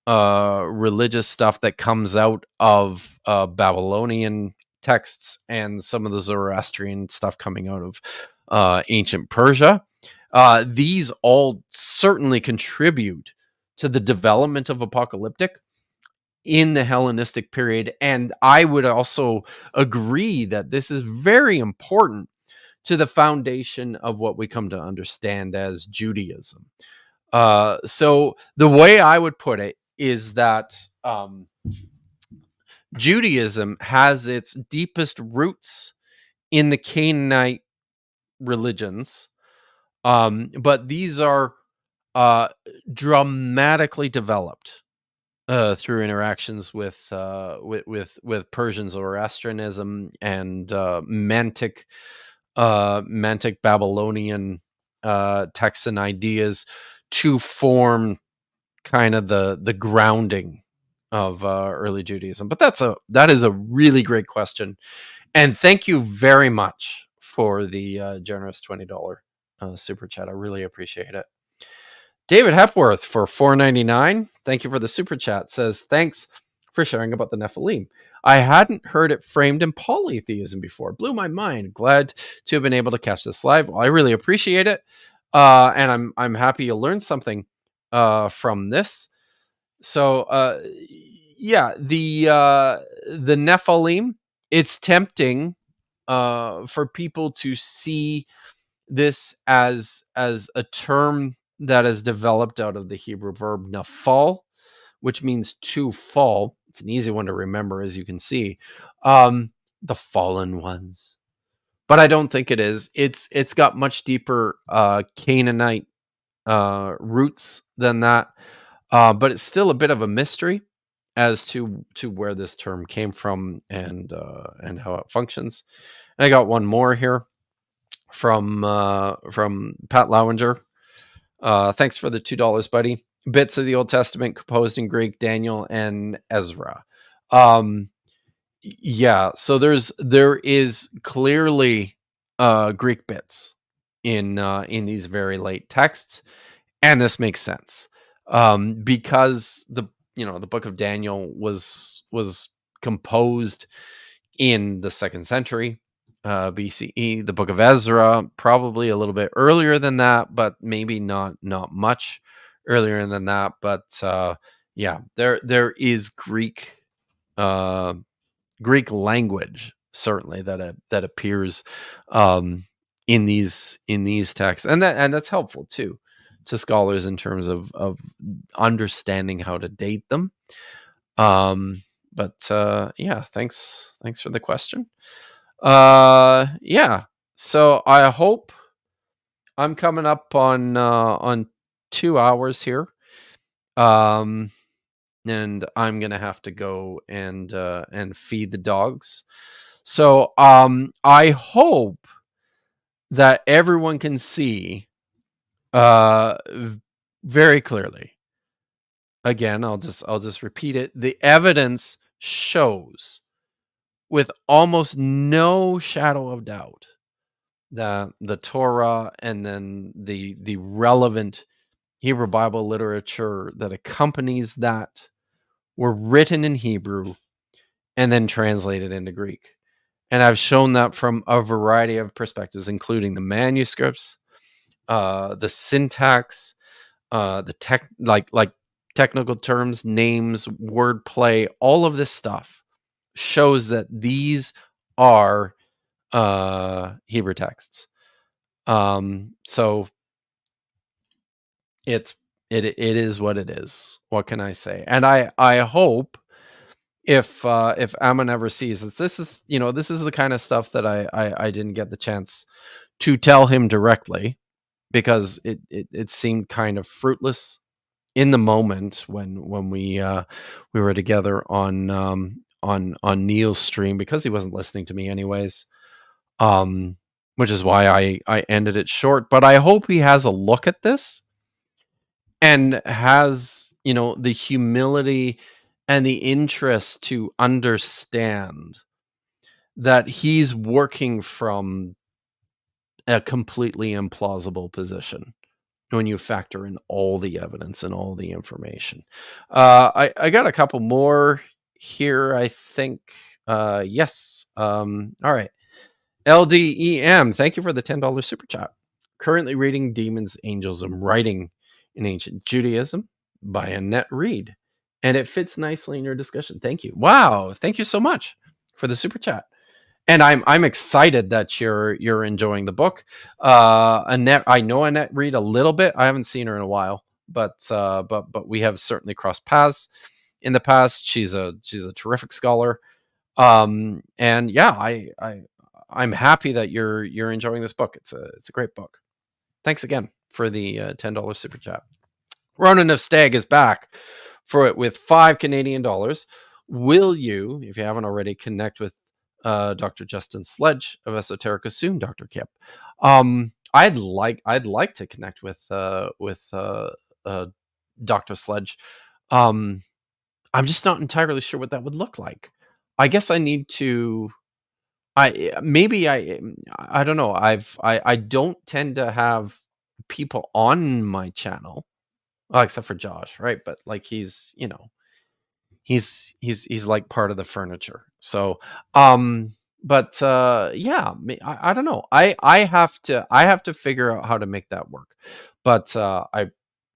religious stuff that comes out of Babylonian texts and some of the Zoroastrian stuff coming out of ancient Persia. These all certainly contribute to the development of apocalyptic in the Hellenistic period. And I would also agree that this is very important to the foundation of what we come to understand as Judaism. So the way I would put it is that Judaism has its deepest roots in the Canaanite religions, but these are dramatically developed through interactions with Persian Zoroastrianism and mantic Babylonian texts and ideas to form kind of the grounding of early Judaism. But that is a really great question, and thank you very much for the generous $20 super chat. I really appreciate it. David Hepworth for $4.99. Thank you for the super chat. Says, thanks for sharing about the Nephilim. I hadn't heard it framed in polytheism before. Blew my mind. Glad to have been able to catch this live. Well, I really appreciate it, and I'm happy you learned something from this. So yeah, the Nephilim. It's tempting for people to see this as a term that is developed out of the Hebrew verb nafal, which means to fall. It's an easy one to remember, as you can see. The fallen ones. But I don't think it is. It's got much deeper Canaanite roots than that. But it's still a bit of a mystery as to where this term came from and how it functions. And I got one more here from Pat Lowinger. Thanks for the $2, buddy. Bits of the Old Testament composed in Greek, Daniel and Ezra. Yeah, so there is clearly Greek bits in these very late texts, and this makes sense because the book of Daniel was composed in the 2nd century BCE. The book of Ezra probably a little bit earlier than that, but maybe not much earlier than that. But yeah, there is Greek language certainly that appears in these texts, and that's helpful too to scholars in terms of understanding how to date them. But yeah, thanks for the question. Yeah, So I hope I'm coming up on 2 hours here. And I'm gonna have to go and feed the dogs. So I hope that everyone can see very clearly. Again, I'll just repeat it. The evidence shows with almost no shadow of doubt that the Torah and then the relevant Hebrew Bible literature that accompanies that were written in Hebrew and then translated into Greek. And I've shown that from a variety of perspectives, including the manuscripts, the syntax, the technical terms, names, wordplay, all of this stuff shows that these are Hebrew texts. So it is what it is. What can I say? And I hope if Ammon ever sees it, this is the kind of stuff that I didn't get the chance to tell him directly, because it seemed kind of fruitless in the moment when we were together on Neil's stream, because he wasn't listening to me anyways. Which is why I ended it short. But I hope he has a look at this and has, the humility and the interest to understand that he's working from a completely implausible position when you factor in all the evidence and all the information. I got a couple more here, I think. Yes. All right. LDEM, thank you for the $10 super chat. Currently reading Demons, Angels, and Writing in Ancient Judaism by Annette Reed, and it fits nicely in your discussion. Thank you. Wow, thank you so much for the super chat. And I'm excited that you're enjoying the book. Annette, I know Annette Reed a little bit. I haven't seen her in a while, but we have certainly crossed paths in the past. She's a terrific scholar. And yeah, I'm happy that you're enjoying this book. It's a great book. Thanks again for the $10 super chat. Ronan of Stag is back for it with $5 Canadian. Will you, if you haven't already, connect with Dr. Justin Sledge of Esoterica soon, Dr. Kip? I'd like to connect with Dr. Sledge. I'm just not entirely sure what that would look like. I guess I need to. I don't know. I don't tend to have people on my channel, well, except for Josh, right? But like he's like part of the furniture. So but yeah, I don't know. I have to figure out how to make that work. But I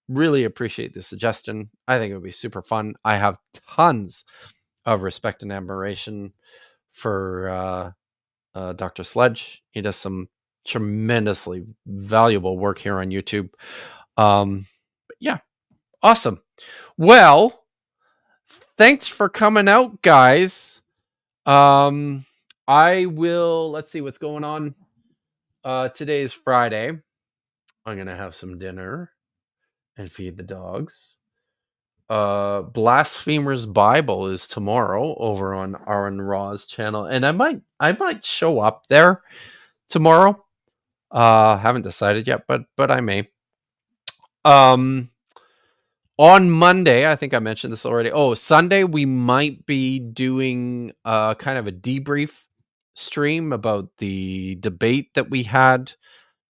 really appreciate the suggestion. I think it would be super fun. I have tons of respect and admiration for Dr. Sledge. He does some tremendously valuable work here on YouTube. But yeah, awesome. Well, thanks for coming out, guys. I will, let's see what's going on. Today is Friday. I'm gonna have some dinner and feed the dogs. Blasphemer's Bible is tomorrow over on Aaron Raw's channel, and I might show up there tomorrow. Haven't decided yet, but I may. On Monday, I think I mentioned this already. Oh, Sunday we might be doing kind of a debrief stream about the debate that we had.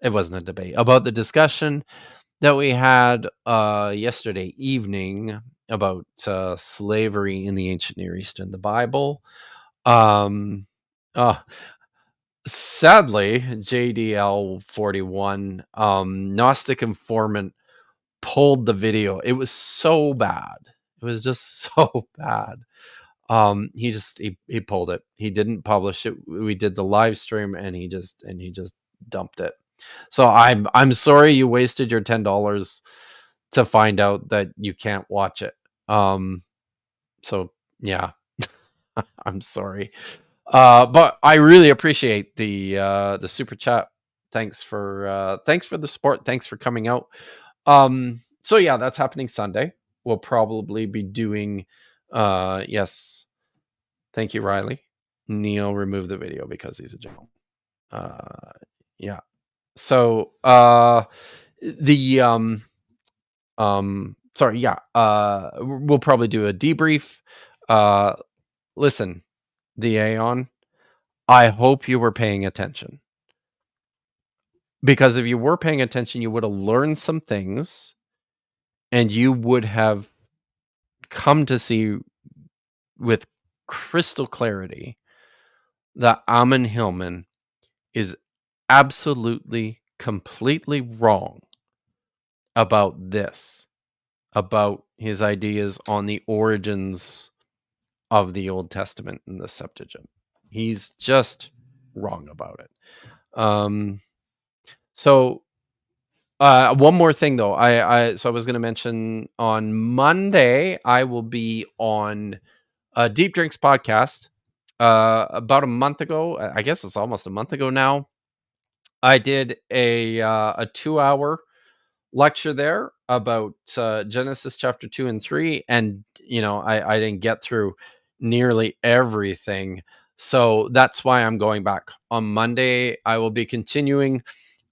It wasn't a debate, about the discussion that we had yesterday evening about slavery in the ancient Near East and the Bible. Sadly, JDL 41, Gnostic Informant, pulled the video. It was so bad. It was just so bad. He pulled it. He didn't publish it. We did the live stream and he just dumped it. So I'm sorry you wasted your $10 to find out that you can't watch it. So yeah, I'm sorry. But I really appreciate the super chat. Thanks for the support. Thanks for coming out. So yeah, that's happening Sunday. We'll probably be doing yes. Thank you, Riley. Neil removed the video because he's a joke. Yeah. So the sorry, yeah. We'll probably do a debrief. Listen, the Aeon, I hope you were paying attention. Because if you were paying attention, you would have learned some things and you would have come to see with crystal clarity that Ammon Hillman is absolutely, completely wrong about this, about his ideas on the origins of the Old Testament and the Septuagint. He's just wrong about it. So one more thing though, I was going to mention on Monday I will be on Deep Drinks podcast. About a month ago, I guess it's almost a month ago now, I did a 2-hour lecture there about Genesis chapter 2 and 3, and I didn't get through nearly everything, so that's why I'm going back on Monday. I will be continuing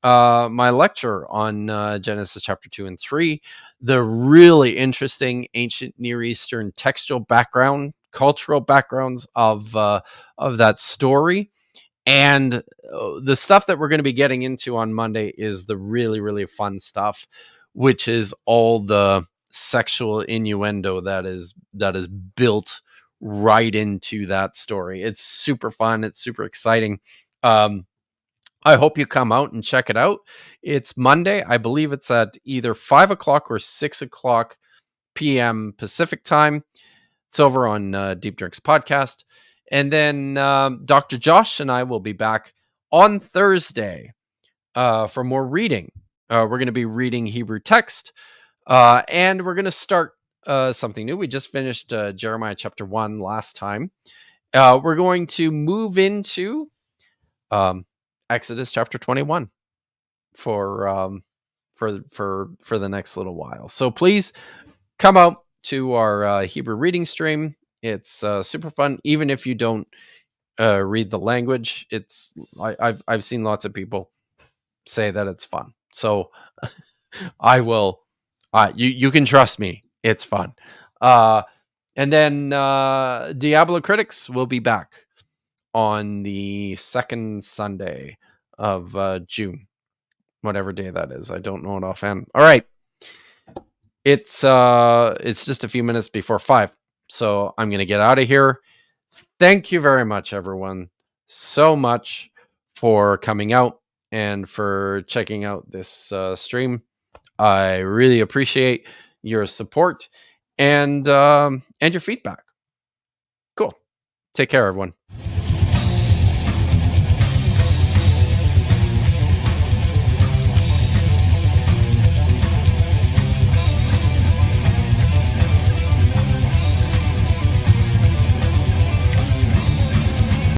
my lecture on Genesis chapter 2 and 3, the really interesting ancient Near Eastern textual background, cultural backgrounds of that story. And the stuff that we're going to be getting into on Monday is the really, really fun stuff, which is all the sexual innuendo that is built right into that story. It's super fun. It's super exciting. I hope you come out and check it out. It's Monday. I believe it's at either 5 o'clock or 6 o'clock p.m. Pacific time. It's over on Deep Drinks podcast. And then Dr. Josh and I will be back on Thursday for more reading. We're going to be reading Hebrew text, and we're going to start something new. We just finished Jeremiah chapter 1 last time. We're going to move into Exodus chapter 21 for the next little while. So please come out to our Hebrew reading stream. It's super fun, even if you don't read the language. It's I've seen lots of people say that it's fun, so I will. You can trust me. It's fun. And then Diablo Critics will be back on the second Sunday of June, whatever day that is. I don't know it offhand. All right. It's just a few minutes before 5, so I'm going to get out of here. Thank you very much, everyone, so much for coming out and for checking out this stream. I really appreciate your support and your feedback. Cool. Take care, everyone.